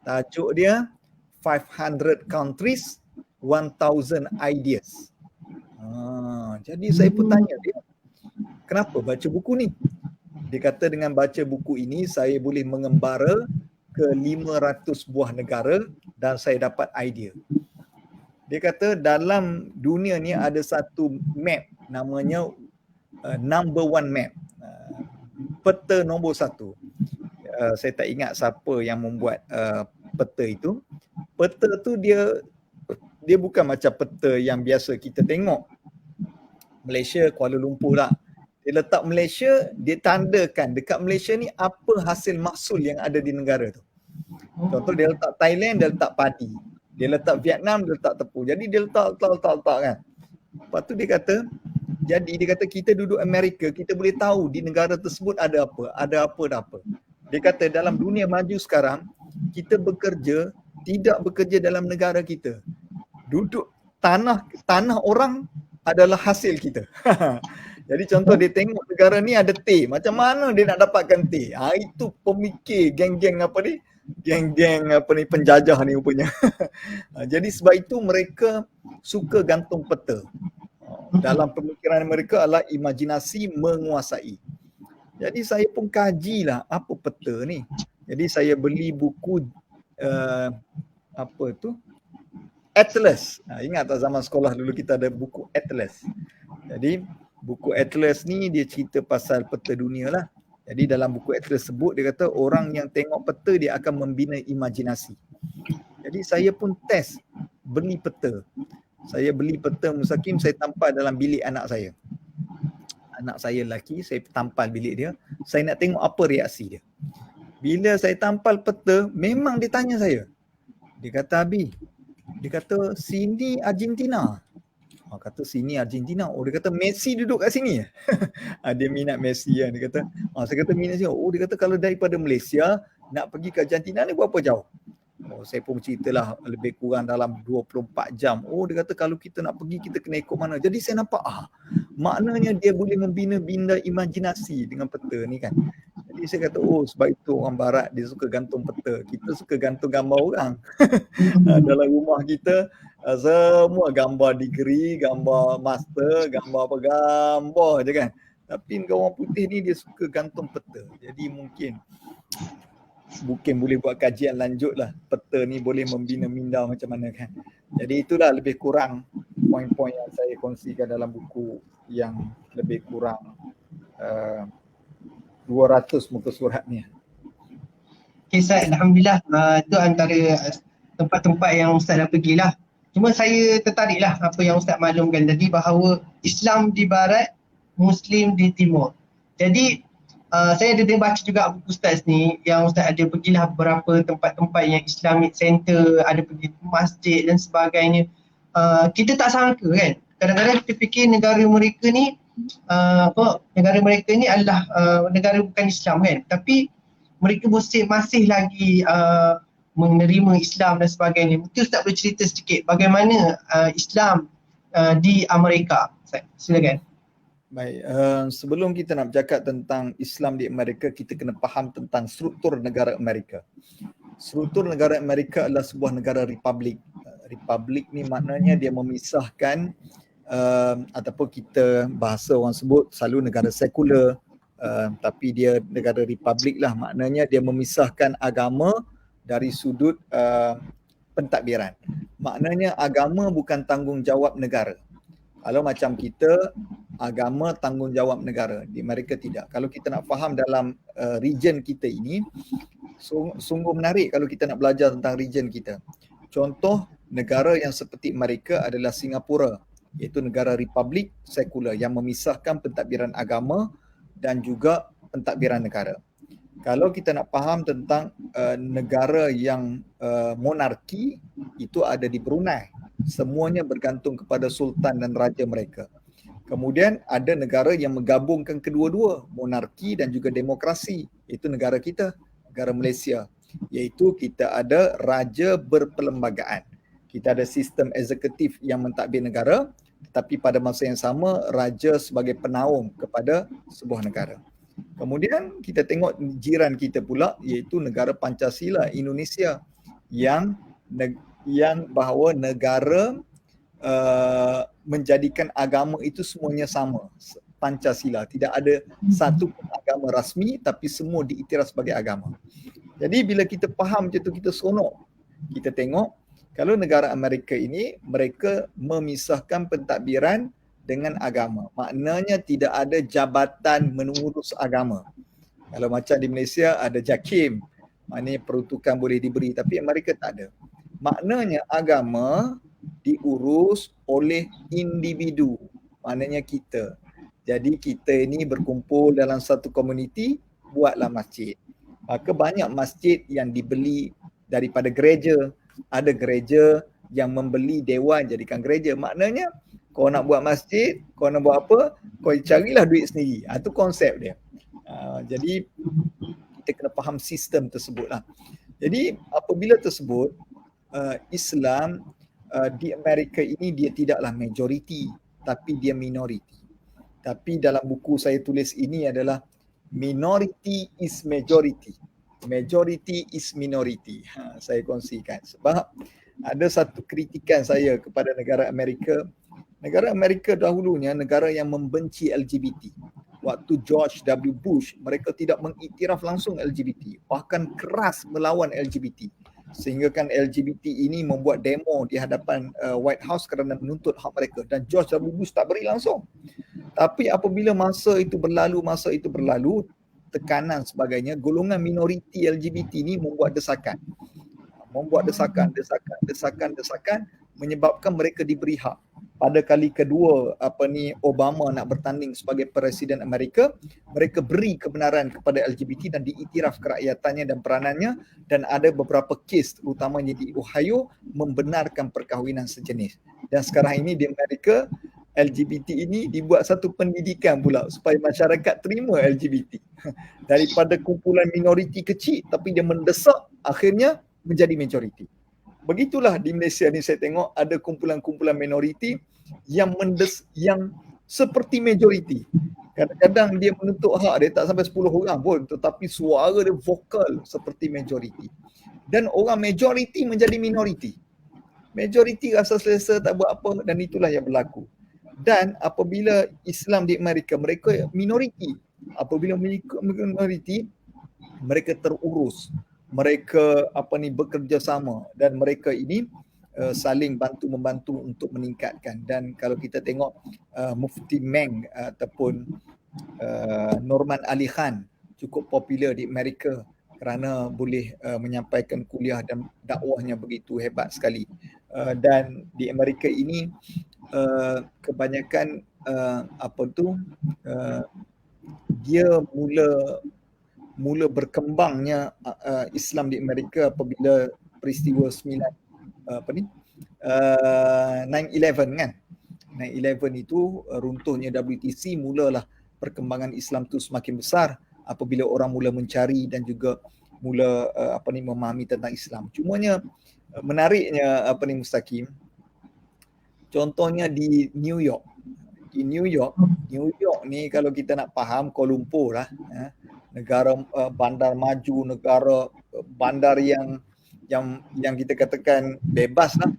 Tajuk dia 500 Countries, 1000 Ideas. Jadi saya pun tanya dia, kenapa baca buku ni? Dia kata dengan baca buku ini saya boleh mengembara ke 500 buah negara dan saya dapat idea. Dia kata dalam dunia ni ada satu map namanya number one map, peta nombor satu. Saya tak ingat siapa yang membuat peta itu. Peta tu dia bukan macam peta yang biasa kita tengok Malaysia, Kuala Lumpur lah. Dia letak Malaysia, dia tandakan dekat Malaysia ni apa hasil mahsul yang ada di negara tu. Contoh dia letak Thailand, dia letak padi. Dia letak Vietnam, dia letak tepung. Jadi dia letak kan. Lepas tu dia kata kita duduk Amerika, kita boleh tahu di negara tersebut ada apa. Dia kata dalam dunia maju sekarang, kita tidak bekerja dalam negara kita. Duduk tanah orang adalah hasil kita. Jadi contoh dia tengok negara ni ada teh, macam mana dia nak dapatkan teh? Itu pemikir geng-geng penjajah ni rupanya. Jadi sebab itu mereka suka gantung peta. Dalam pemikiran mereka adalah imajinasi menguasai. Jadi saya pun kajilah apa peta ni. Jadi saya beli buku Atlas. Ingat tak zaman sekolah dulu kita ada buku Atlas. Jadi buku Atlas ni dia cerita pasal peta dunia lah. Jadi dalam buku Atlas tersebut dia kata orang yang tengok peta dia akan membina imajinasi. Jadi saya pun test beli peta. Saya beli peta Mustaqim, saya tampal dalam bilik anak saya. Anak saya lelaki, saya tampal bilik dia. Saya nak tengok apa reaksi dia. Bila saya tampal peta, memang dia tanya saya. Dia kata, Abi, dia kata sini Argentina. Kata sini Argentina. Oh, dia kata Messi duduk kat sini. Dia minat Messi kan. Dia kata, saya kata minat sini. Oh, dia kata kalau daripada Malaysia nak pergi ke Argentina ni berapa jauh? Oh, saya pun ceritalah lebih kurang dalam 24 jam. Oh, dia kata kalau kita nak pergi kita kena ikut mana. Jadi saya nampak maknanya dia boleh membina imajinasi dengan peta ni kan. Jadi saya kata sebab itu orang barat dia suka gantung peta. Kita suka gantung gambar orang. Dalam rumah kita semua gambar degree, gambar master, gambar apa gambar je kan. Tapi orang putih ni dia suka gantung peta. Jadi mungkin boleh buat kajian lanjut lah. Peta ni boleh membina minda macam mana kan. Jadi itulah lebih kurang poin-poin yang saya kongsikan dalam buku yang lebih kurang 200 muka surat ni. Okay, Ustaz, Alhamdulillah. Itu antara tempat-tempat yang Ustaz dah pergilah. Cuma saya tertariklah apa yang Ustaz maklumkan tadi bahawa Islam di barat, Muslim di timur. Jadi saya ada baca juga buku Ustaz ni yang Ustaz ada pergilah beberapa tempat-tempat yang Islamic Center, ada pergi masjid dan sebagainya. Kita tak sangka kan, kadang-kadang kita fikir negara mereka ni adalah negara bukan Islam kan, tapi mereka masih lagi menerima Islam dan sebagainya. Mungkin Ustaz boleh cerita sedikit bagaimana Islam di Amerika. Silakan. Baik, sebelum kita nak bercakap tentang Islam di Amerika, kita kena faham tentang struktur negara Amerika. Struktur negara Amerika adalah sebuah negara republik. Republik ni maknanya dia memisahkan ataupun kita bahasa orang sebut selalu negara sekular, tapi dia negara republik lah. Maknanya dia memisahkan agama dari sudut pentadbiran. Maknanya agama bukan tanggungjawab negara. Kalau macam kita, agama tanggungjawab negara. Di Amerika tidak. Kalau kita nak faham dalam region kita ini, sungguh menarik kalau kita nak belajar tentang region kita. Contoh negara yang seperti mereka adalah Singapura, iaitu negara republik sekular yang memisahkan pentadbiran agama dan juga pentadbiran negara. Kalau kita nak faham tentang negara yang monarki, itu ada di Brunei. Semuanya bergantung kepada sultan dan raja mereka. Kemudian ada negara yang menggabungkan kedua-dua, monarki dan juga demokrasi. Itu negara kita, negara Malaysia. Iaitu kita ada raja berperlembagaan. Kita ada sistem eksekutif yang mentadbir negara, tetapi pada masa yang sama raja sebagai penaung kepada sebuah negara. Kemudian kita tengok jiran kita pula, iaitu negara Pancasila Indonesia yang bahawa negara menjadikan agama itu semuanya sama, Pancasila. Tidak ada satu agama rasmi tapi semua diiktiraf sebagai agama. Jadi bila kita faham macam tu, kita seronok. Kita tengok kalau negara Amerika ini mereka memisahkan pentadbiran dengan agama. Maknanya tidak ada jabatan mengurus agama. Kalau macam di Malaysia ada JAKIM, maknanya peruntukan boleh diberi, tapi Amerika tak ada. Maknanya agama diurus oleh individu, maknanya kita. Jadi kita ini berkumpul dalam satu komuniti, buatlah masjid. Maka banyak masjid yang dibeli daripada gereja. Ada gereja yang membeli dewan jadikan gereja. Maknanya kau nak buat masjid, kau nak buat apa, kau carilah duit sendiri. Itu konsep dia. Jadi kita kena faham sistem tersebut lah. Jadi apabila tersebut Islam di Amerika ini dia tidaklah majoriti, tapi dia minoriti. Tapi dalam buku saya tulis ini adalah minority is majority, majority is minority. Saya kongsikan sebab ada satu kritikan saya kepada negara Amerika. Negara Amerika dahulunya negara yang membenci LGBT. Waktu George W. Bush, mereka tidak mengiktiraf langsung LGBT, bahkan keras melawan LGBT. Sehingga kan LGBT ini membuat demo di hadapan White House kerana menuntut hak mereka, dan George W. Bush tak beri langsung. Tapi apabila masa itu berlalu, tekanan sebagainya, golongan minoriti LGBT ini membuat desakan, menyebabkan mereka diberi hak. Pada kali kedua Obama nak bertanding sebagai Presiden Amerika, mereka beri kebenaran kepada LGBT dan diiktiraf keraitannya dan peranannya, dan ada beberapa kes terutamanya di Ohio membenarkan perkahwinan sejenis. Dan sekarang ini di Amerika, LGBT ini dibuat satu pendidikan pula supaya masyarakat terima LGBT. Daripada kumpulan minoriti kecil tapi dia mendesak, akhirnya menjadi majoriti. Begitulah di Malaysia ni saya tengok ada kumpulan-kumpulan minoriti yang seperti majoriti. Kadang-kadang dia menuntut hak dia tak sampai 10 orang pun, tetapi suara dia vokal seperti majoriti. Dan orang majoriti menjadi minoriti. Majoriti rasa selesa tak buat apa, dan itulah yang berlaku. Dan apabila Islam di Amerika, mereka minoriti. Apabila minoriti, mereka terurus. Mereka bekerjasama, dan mereka ini saling bantu-membantu untuk meningkatkan. Dan kalau kita tengok Mufti Meng ataupun Norman Ali Khan cukup popular di Amerika kerana boleh menyampaikan kuliah dan dakwahnya begitu hebat sekali. Dan di Amerika ini kebanyakan dia mula berkembangnya Islam di Amerika apabila peristiwa 9/11 kan. 9/11 itu runtuhnya WTC, mulalah perkembangan Islam tu semakin besar apabila orang mula mencari dan juga mula memahami tentang Islam. Cumanya menariknya Mustaqim, contohnya di New York. Di New York ni kalau kita nak faham, Kuala Lumpur lah, negara bandar maju, negara bandar yang kita katakan bebas lah,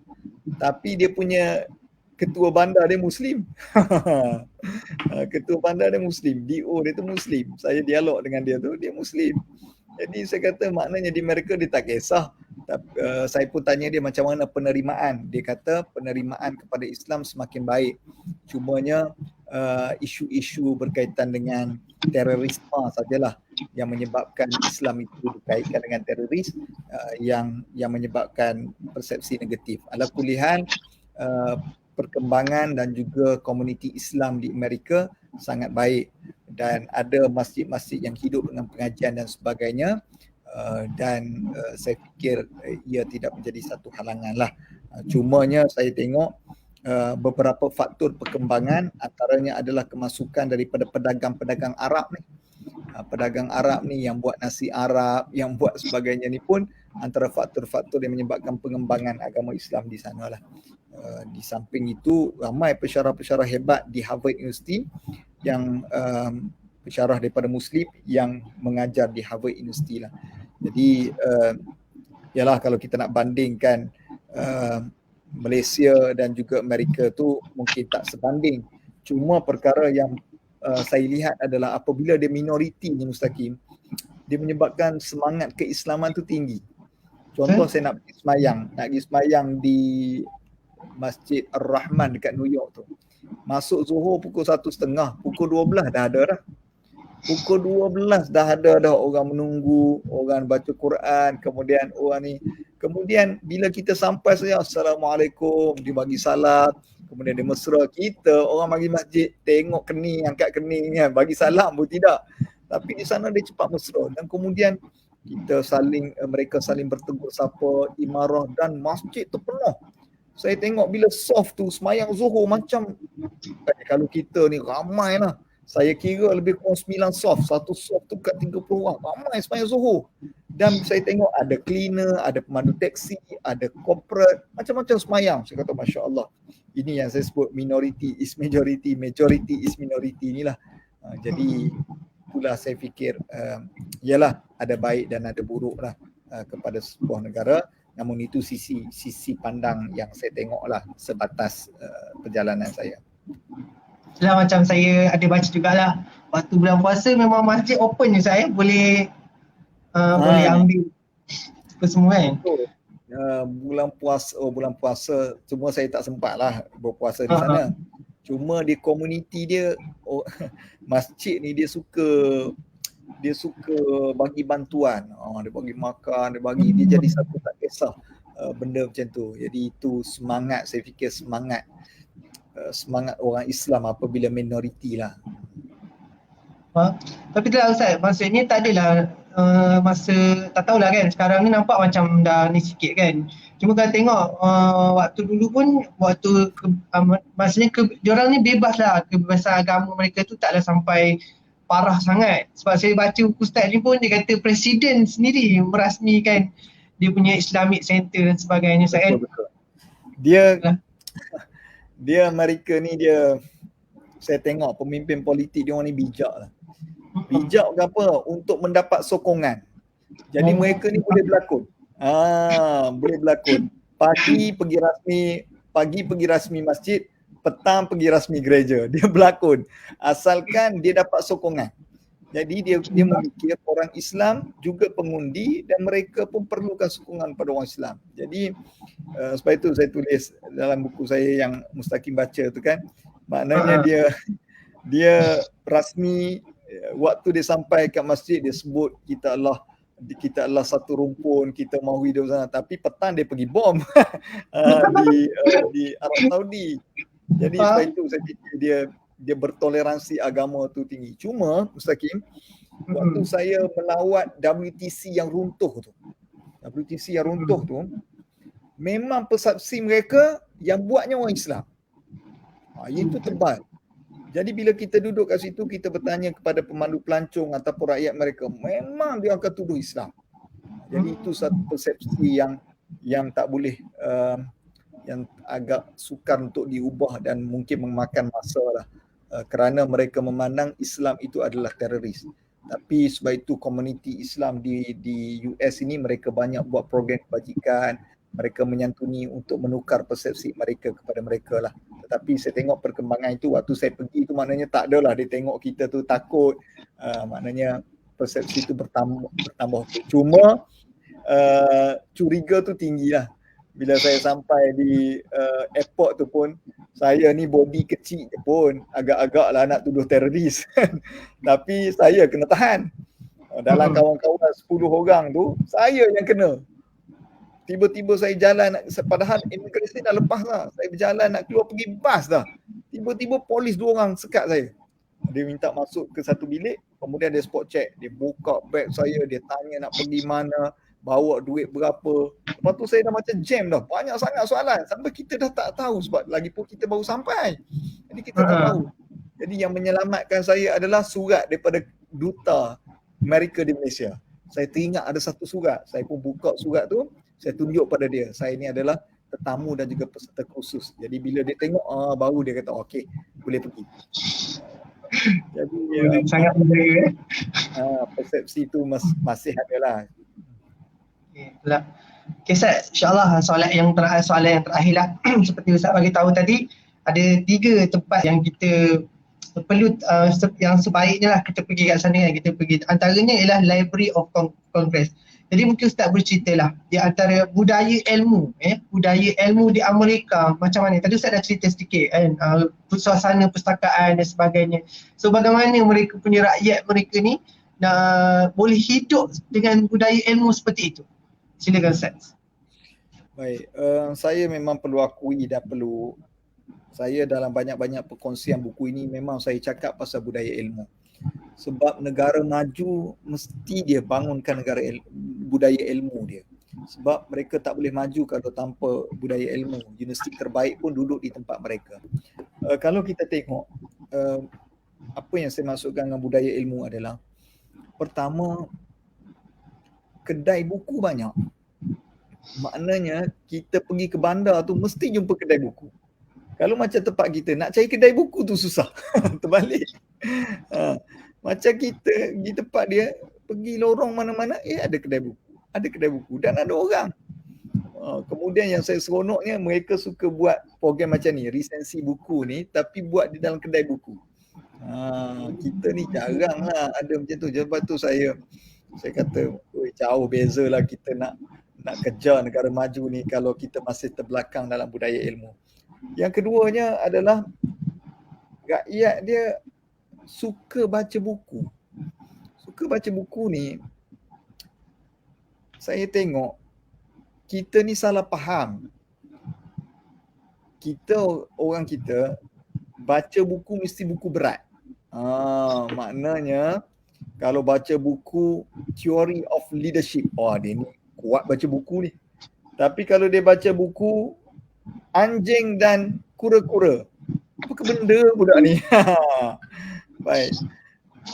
tapi dia punya ketua bandar dia Muslim. Ketua bandar dia Muslim, DO dia tu Muslim. Saya dialog dengan dia tu, dia Muslim. Jadi saya kata maknanya di Amerika dia tak kisah. Saya pun tanya dia macam mana penerimaan. Dia kata penerimaan kepada Islam semakin baik. Cumanya isu-isu berkaitan dengan terorisme sajalah yang menyebabkan Islam itu berkaitan dengan teroris, yang menyebabkan persepsi negatif. Ala kulihan perkembangan dan juga komuniti Islam di Amerika sangat baik, dan ada masjid-masjid yang hidup dengan pengajian dan sebagainya, dan saya fikir ia tidak menjadi satu halangan lah. Cumanya saya tengok beberapa faktor perkembangan, antaranya adalah kemasukan daripada pedagang-pedagang Arab ni. Pedagang Arab ni yang buat nasi Arab, yang buat sebagainya ni pun antara faktor-faktor yang menyebabkan pengembangan agama Islam di sana lah. Di samping itu, ramai pensyarah-pensyarah hebat di Harvard University yang pensyarah daripada Muslim yang mengajar di Harvard University lah. Jadi yalah, kalau kita nak bandingkan Malaysia dan juga Amerika tu mungkin tak sebanding. Cuma perkara yang saya lihat adalah apabila dia minoriti ni Mustaqim, dia menyebabkan semangat keislaman tu tinggi. Contoh saya nak pergi semayang di Masjid Ar-Rahman dekat New York tu. Masuk Zuhur pukul 1.30, pukul 12 dah ada dah. Pukul 12 dah ada dah orang menunggu, orang baca Quran, kemudian orang ni. Kemudian bila kita sampai saja, Assalamualaikum, dia bagi salam, kemudian dia mesra. Kita orang bagi masjid, tengok kening, angkat kening kan, bagi salam pun tidak. Tapi di sana dia cepat mesra. Dan kemudian kita mereka saling bertegur sapa, imarah, dan masjid tu penuh. Saya tengok bila soft tu semayang Zuhur macam kalau kita ni ramai lah. Saya kira lebih kurang 9 soft. Satu soft tu kat 30 orang. Ramai semayang Zuhur. Dan saya tengok ada cleaner, ada pemandu teksi, ada corporate, macam-macam semayang. Saya kata Masya Allah. Ini yang saya sebut minority is majority, majority is minority inilah. Jadi itulah saya fikir yalah ada baik dan ada buruk lah kepada sebuah negara. Namun itu sisi pandang yang saya tengok lah sebatas perjalanan saya. Itulah macam saya ada baca jugalah, waktu bulan puasa memang masjid open je saya, boleh ambil apa semua kan. Bulan puasa cuma saya tak sempat lah berpuasa di sana. Cuma di komuniti dia, masjid ni dia suka bagi bantuan. Dia bagi makan, dia jadi satu tak kisah benda macam tu. Jadi itu semangat, saya fikir semangat orang Islam apabila minoriti lah. Tapi itulah Ustaz, maksudnya tak adalah masa, tak tahulah kan, sekarang ni nampak macam dah ni sikit kan. Cuma kalau tengok waktu dulu pun, maksudnya diorang ni bebas lah, kebebasan agama mereka tu taklah sampai parah sangat. Sebab saya baca buku Ustaz ni pun, dia kata Presiden sendiri merasmikan dia punya Islamic Center dan sebagainya. Betul. Dia Amerika ni saya tengok pemimpin politik dia orang ni bijak lah. Bijak ke apa? Untuk mendapat sokongan. Jadi mereka ni boleh berlakon. Boleh berlakon. Pagi pergi rasmi masjid, petang pergi rasmi gereja. Dia berlakon. Asalkan dia dapat sokongan. Jadi dia memikir orang Islam juga pengundi dan mereka pun perlukan sokongan pada orang Islam. Jadi sebab itu saya tulis dalam buku saya yang Mustaqim baca tu kan. Maknanya dia rasmi, waktu dia sampai kat masjid dia sebut kita adalah satu rumpun, kita mahu hidup sana. Tapi petang dia pergi bom di Arab Saudi. Jadi sebab itu saya fikir dia bertoleransi agama tu tinggi. Cuma Mustaqim, waktu saya melawat WTC yang runtuh tu, memang persepsi mereka yang buatnya orang Islam. Itu tebal. Jadi bila kita duduk kat situ, kita bertanya kepada pemandu pelancong ataupun rakyat mereka, memang dia akan tuduh Islam. Jadi itu satu persepsi yang tak boleh, yang agak sukar untuk diubah dan mungkin memakan masa lah. Kerana mereka memandang Islam itu adalah teroris. Tapi sebab itu komuniti Islam di US ini mereka banyak buat program kebajikan, mereka menyantuni untuk menukar persepsi mereka kepada mereka lah. Tetapi saya tengok perkembangan itu waktu saya pergi itu maknanya tak adalah dia tengok kita tu takut, maknanya persepsi itu bertambah. Cuma curiga tu tinggi lah. Bila saya sampai di airport tu pun, saya ni body kecil pun agak-agak lah nak tuduh teroris. Tapi saya kena tahan. Dalam kawan-kawan 10 orang tu, saya yang kena. Tiba-tiba saya jalan, padahal imigresen dah lepas lah. Saya berjalan nak keluar pergi bas dah. Tiba-tiba polis 2 orang sekat saya. Dia minta masuk ke satu bilik, kemudian dia spot check. Dia buka beg saya, dia tanya nak pergi mana, bawa duit berapa. Lepas tu saya dah macam jam dah. Banyak sangat soalan. Sampai kita dah tak tahu sebab lagipun kita baru sampai. Jadi kita tak tahu. Jadi yang menyelamatkan saya adalah surat daripada Duta Amerika di Malaysia. Saya teringat ada satu surat. Saya pun buka surat tu, saya tunjuk pada dia. Saya ni adalah tetamu dan juga peserta khusus. Jadi bila dia tengok, baru dia kata, okey, boleh pergi. Jadi sangat menjaga. Persepsi tu masih ada lah. Itulah. Okay Ustaz, insyaAllah soalan yang terakhir lah. Seperti Ustaz bagi tahu tadi, ada 3 tempat yang kita perlu, yang sebaiknya lah kita pergi kat sana kan. Kita pergi, antaranya ialah Library of Congress. Jadi mungkin Ustaz boleh ceritalah di antara budaya ilmu di Amerika macam mana. Tadi Ustaz dah cerita sedikit kan, suasana perpustakaan dan sebagainya. So bagaimana mereka punya rakyat mereka ni boleh hidup dengan budaya ilmu seperti itu. Silakan Ustaz. Baik, saya memang perlu akui dan perlu saya dalam banyak-banyak perkongsian buku ini memang saya cakap pasal budaya ilmu. Sebab negara maju mesti dia bangunkan budaya ilmu dia. Sebab mereka tak boleh maju kalau tanpa budaya ilmu. Universiti terbaik pun duduk di tempat mereka. Kalau kita tengok apa yang saya maksudkan dengan budaya ilmu adalah, pertama, kedai buku banyak. Maknanya kita pergi ke bandar tu mesti jumpa kedai buku. Kalau macam tempat kita nak cari kedai buku tu susah. Terbalik. Macam kita pergi tempat dia, pergi lorong mana-mana, ada kedai buku. Ada kedai buku dan ada orang. Kemudian yang saya seronoknya, mereka suka buat program macam ni, resensi buku ni, tapi buat di dalam kedai buku. Kita ni jarang lah ada macam tu. Lepas tu saya kata, jauh beza lah kita nak kejar negara maju ni kalau kita masih terbelakang dalam budaya ilmu. Yang keduanya adalah rakyat dia suka baca buku. Suka baca buku ni, saya tengok kita ni salah faham. Orang kita baca buku mesti buku berat. Maknanya kalau baca buku Theory of Leadership, dia ni kuat baca buku ni. Tapi kalau dia baca buku anjing dan kura-kura, apa ke benda budak ni? Baik.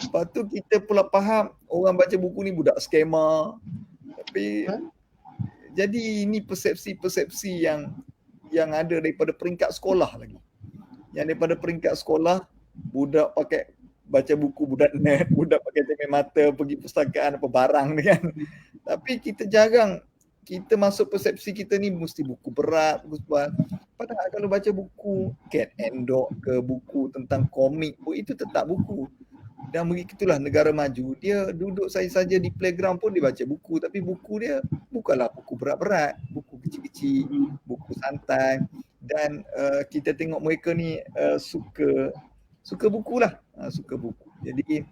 Lepas tu kita pula faham orang baca buku ni budak skema. Tapi jadi ini persepsi-persepsi yang ada daripada peringkat sekolah lagi. Yang daripada peringkat sekolah, budak pakai baca buku, budak nerd, budak pakai cermin mata, pergi perpustakaan apa barang ni kan. Tapi kita jarang, kita masuk persepsi kita ni mesti buku berat, padahal kalau baca buku Cat and Dog ke, buku tentang komik pun, itu tetap buku. Dan begitulah negara maju, dia duduk saja di playground pun dia baca buku, tapi buku dia bukanlah buku berat-berat, buku kecil-kecil, buku santai. Dan kita tengok mereka ni suka buku lah, suka buku. Jadi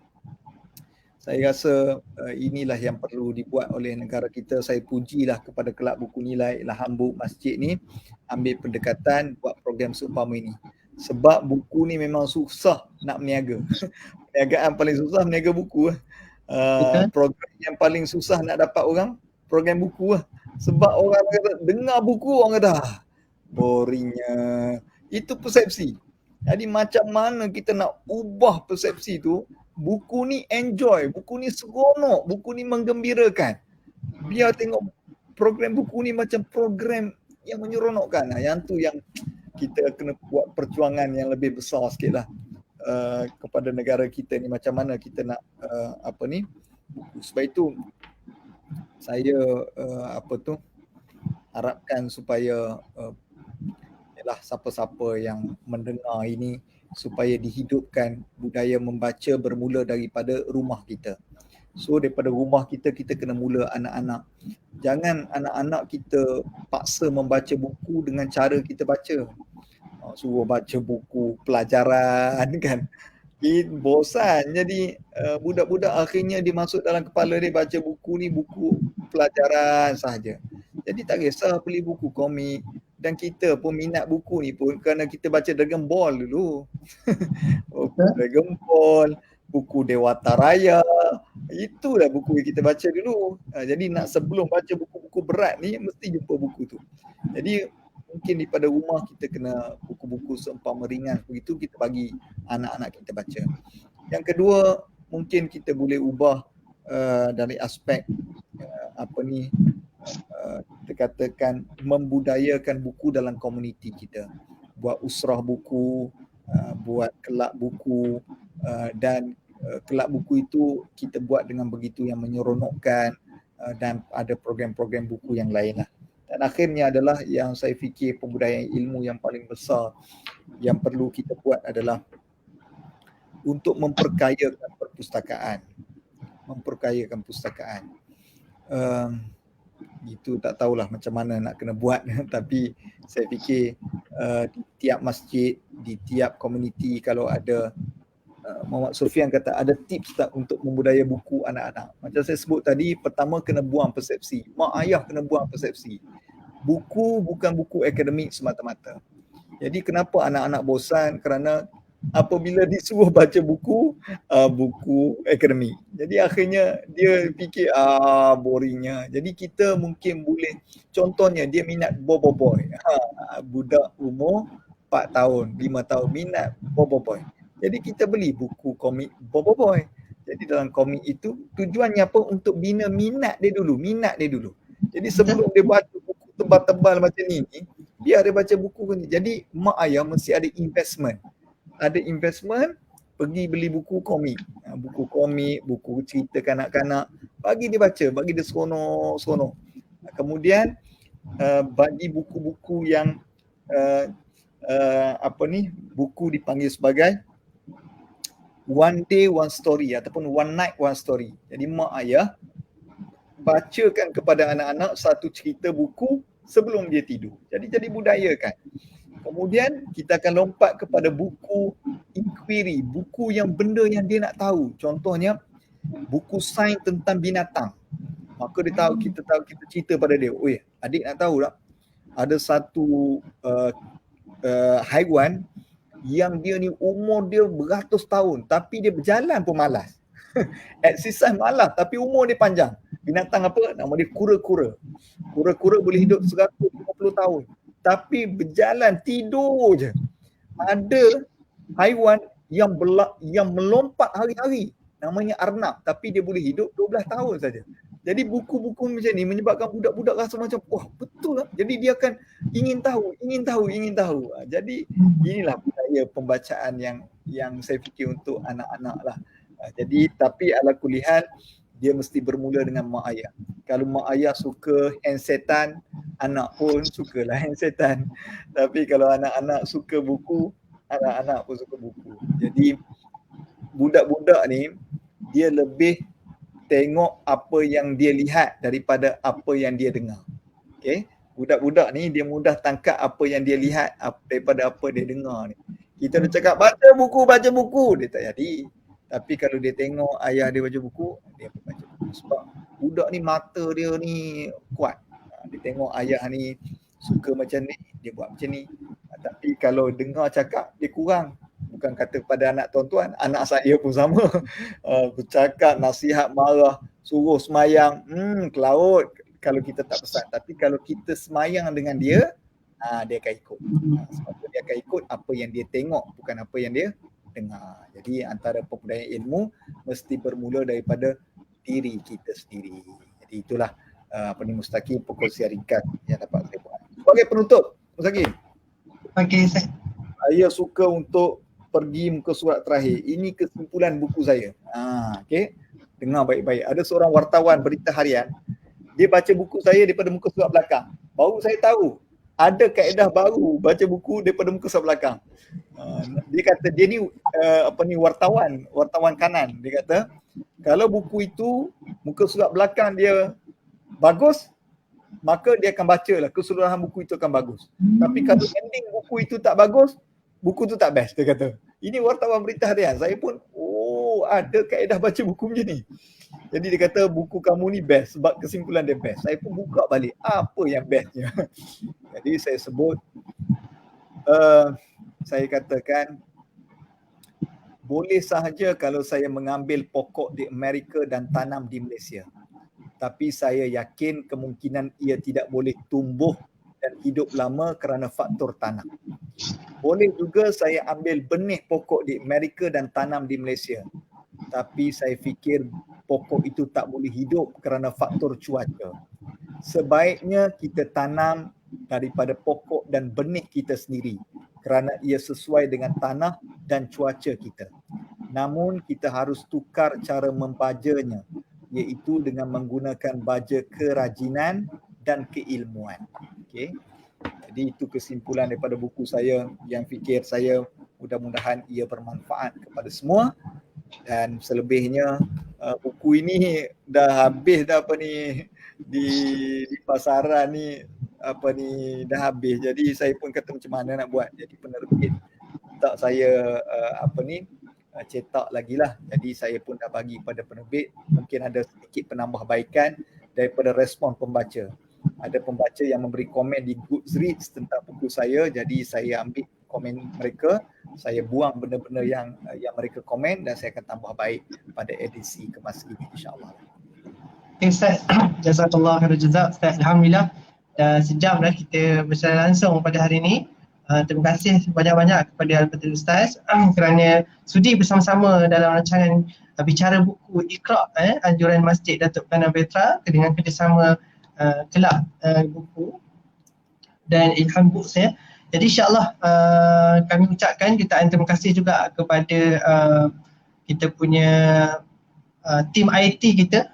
saya rasa inilah yang perlu dibuat oleh negara kita. Saya pujilah kepada Kelab Buku Nilai Ilham Books Masjid ni ambil pendekatan buat program seumpama ini. Sebab buku ni memang susah nak berniaga. Perniagaan paling susah berniaga buku. Program yang paling susah nak dapat orang, program buku lah. Sebab orang kata dengar buku, orang kata boringnya. Itu persepsi. Jadi macam mana kita nak ubah persepsi tu? Buku ni enjoy, buku ni seronok, buku ni menggembirakan. Biar tengok program buku ni macam program yang menyeronokkan. Yang tu yang kita kena buat perjuangan yang lebih besar sikit lah kepada negara kita ni. Macam mana kita nak buku. Sebab itu saya harapkan supaya siapa-siapa yang mendengar ini supaya dihidupkan budaya membaca bermula daripada rumah kita. So daripada rumah kita kena mula anak-anak. Jangan anak-anak kita paksa membaca buku dengan cara kita baca. Suruh baca buku pelajaran kan. Bosan. Jadi budak-budak akhirnya dia masuk dalam kepala dia baca buku ni buku pelajaran sahaja. Jadi tak kisah beli buku komik. Dan kita pun minat buku ni pun kerana kita baca Dragon Ball dulu. Dragon Ball, buku Dewata Raya, itulah buku yang kita baca dulu. Jadi sebelum baca buku-buku berat ni mesti jumpa buku tu. Jadi mungkin daripada rumah kita kena buku-buku seumpama ringan begitu kita bagi anak-anak kita baca. Yang kedua, mungkin kita boleh ubah dari aspek kita katakan membudayakan buku dalam komuniti kita. Buat usrah buku, buat kelab buku, dan kelab buku itu kita buat dengan begitu yang menyeronokkan, dan ada program-program buku yang lain lah. Dan akhirnya adalah yang saya fikir pembudayaan ilmu yang paling besar yang perlu kita buat adalah untuk memperkayakan perpustakaan. Memperkayakan perpustakaan. Itu tak tahulah macam mana nak kena buat tapi saya fikir di tiap masjid, di tiap komuniti kalau ada Muhammad Sofian kata ada tips tak untuk membudaya buku anak-anak. Macam saya sebut tadi, pertama kena buang persepsi. Mak ayah kena buang persepsi. Buku bukan buku akademik semata-mata. Jadi kenapa anak-anak bosan? Kerana apabila disuruh baca buku akademik. Jadi akhirnya dia fikir boringnya. Jadi kita mungkin boleh, contohnya dia minat boboiboy. Budak umur 4 tahun, 5 tahun minat boboiboy. Jadi kita beli buku komik boboiboy. Jadi dalam komik itu tujuannya apa? Untuk bina minat dia dulu. Jadi sebelum dia baca buku tebal-tebal macam ni, biar dia baca buku ni. Jadi mak ayah mesti ada investment. Pergi beli buku komik. Buku cerita kanak-kanak. Bagi dia baca, bagi dia seronok. Kemudian bagi buku-buku yang buku dipanggil sebagai one day one story ataupun one night one story. Jadi mak ayah bacakan kepada anak-anak satu cerita buku sebelum dia tidur. Jadi budayakan. Kemudian kita akan lompat kepada buku inquiry, buku yang benda yang dia nak tahu. Contohnya buku sains tentang binatang. Maka kita cerita pada dia, "Oi, adik nak tahu tak? Ada satu haiwan yang dia ni umur dia beratus tahun tapi dia berjalan pun malas." Exercise malas tapi umur dia panjang. Binatang apa? Nama dia kura-kura. Kura-kura boleh hidup 150 tahun tapi berjalan tidur je. Ada haiwan yang melompat hari-hari, namanya arnab, tapi dia boleh hidup 12 tahun saja. Jadi buku-buku macam ni menyebabkan budak-budak rasa macam wah betul lah. Jadi dia akan ingin tahu. Jadi inilah budaya pembacaan yang saya fikir untuk anak-anak lah. Jadi tapi ala kulihan dia mesti bermula dengan mak ayah. Kalau mak ayah suka handsetan, anak pun sukalah handsetan. Tapi kalau anak-anak suka buku, anak-anak pun suka buku. Jadi budak-budak ni dia lebih tengok apa yang dia lihat daripada apa yang dia dengar. Okay? Budak-budak ni dia mudah tangkap apa yang dia lihat daripada apa dia dengar ni. Kita dah cakap baca buku, dia tak jadi. Tapi kalau dia tengok ayah dia baca buku, dia pun baca buku. Sebab budak ni mata dia ni kuat. Dia tengok ayah ni suka macam ni, dia buat macam ni. Tapi kalau dengar cakap, dia kurang. Bukan kata pada anak tuan-tuan, anak saya pun sama. Bercakap, nasihat, marah, suruh semayang, ke laut kalau kita tak pesan. Tapi kalau kita semayang dengan dia, dia akan ikut. Sebab dia akan ikut apa yang dia tengok, bukan apa yang dia dengar. Jadi antara pembudayaan ilmu mesti bermula daripada diri kita sendiri. Jadi itulah Mustaqim perkongsian ringkas yang dapat saya buat. Sebagai penutup, Mustaqim. Okey, saya suka untuk pergi muka surat terakhir. Ini kesimpulan buku saya. Okey. Dengar baik-baik. Ada seorang wartawan berita harian, dia baca buku saya daripada muka surat belakang. Baru saya tahu ada kaedah baru baca buku daripada muka surat belakang. Dia kata dia ni wartawan kanan. Dia kata kalau buku itu muka surat belakang dia bagus, maka dia akan bacalah keseluruhan buku itu akan bagus. Tapi kalau ending buku itu tak bagus, buku tu tak best, dia kata. Ini wartawan berita harian. Saya pun ada kaedah baca buku macam ni. Jadi dia kata buku kamu ni best sebab kesimpulan dia best. Saya pun buka balik apa yang bestnya. Jadi saya sebut saya katakan boleh sahaja kalau saya mengambil pokok di Amerika dan tanam di Malaysia. Tapi saya yakin kemungkinan ia tidak boleh tumbuh dan hidup lama kerana faktor tanah. Boleh juga saya ambil benih pokok di Amerika dan tanam di Malaysia. Tapi saya fikir pokok itu tak boleh hidup kerana faktor cuaca. Sebaiknya kita tanam daripada pokok dan benih kita sendiri kerana ia sesuai dengan tanah dan cuaca kita. Namun kita harus tukar cara membajanya, iaitu dengan menggunakan baja kerajinan dan keilmuan. Okey. Jadi itu kesimpulan daripada buku saya yang fikir saya mudah-mudahan ia bermanfaat kepada semua. Dan selebihnya buku ini dah habis dah di pasaran ni apa ni dah habis. Jadi saya pun kata macam mana nak buat. Jadi penerbit tak saya cetak lagi lah. Jadi saya pun dah bagi pada penerbit. Mungkin ada sedikit penambahbaikan daripada respon pembaca. Ada pembaca yang memberi komen di Goodreads tentang buku saya. Jadi saya ambil komen mereka, saya buang benda-benda yang mereka komen dan saya akan tambah baik pada edisi kemas ini, insyaAllah. Okay, Ustaz. Jazakallah khairan jazak, Ustaz. Alhamdulillah dah sejam dah kita bersama langsung pada hari ini. Terima kasih banyak-banyak kepada Al-Fadhil Ustaz kerana sudi bersama-sama dalam rancangan bicara buku Iqra, anjuran Masjid Datuk Kelana Petra dengan kerjasama kelab buku dan Ilham Books ya. Jadi insyaAllah kami ucapkan jutaan terima kasih juga kepada kita punya tim IT kita,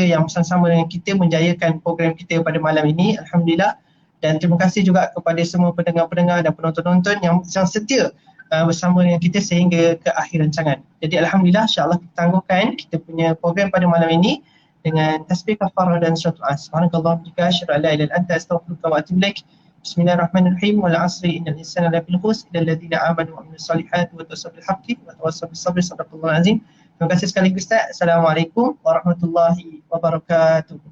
yang bersama-sama dengan kita menjayakan program kita pada malam ini, alhamdulillah. Dan terima kasih juga kepada semua pendengar-pendengar dan penonton-penonton yang setia bersama dengan kita sehingga ke akhir rancangan. Jadi alhamdulillah, insya-Allah kita tangguhkan kita punya program pada malam ini dengan tasbih kafarah dan suratul as. Subhanallah wa bihamdihi, la ilaha illa anta, astaghfiruka wa atubu ilaik. Bismillahirrahmanirrahim. Wal 'asri innal insana lafi khusr illa alladziina aamanu wa 'amilus salihati wa tawassaw bil haqqi wa tawassaw bis sabri. Shadaqallahul azim. Terima kasih sekali Ustaz. Assalamualaikum warahmatullahi wabarakatuh.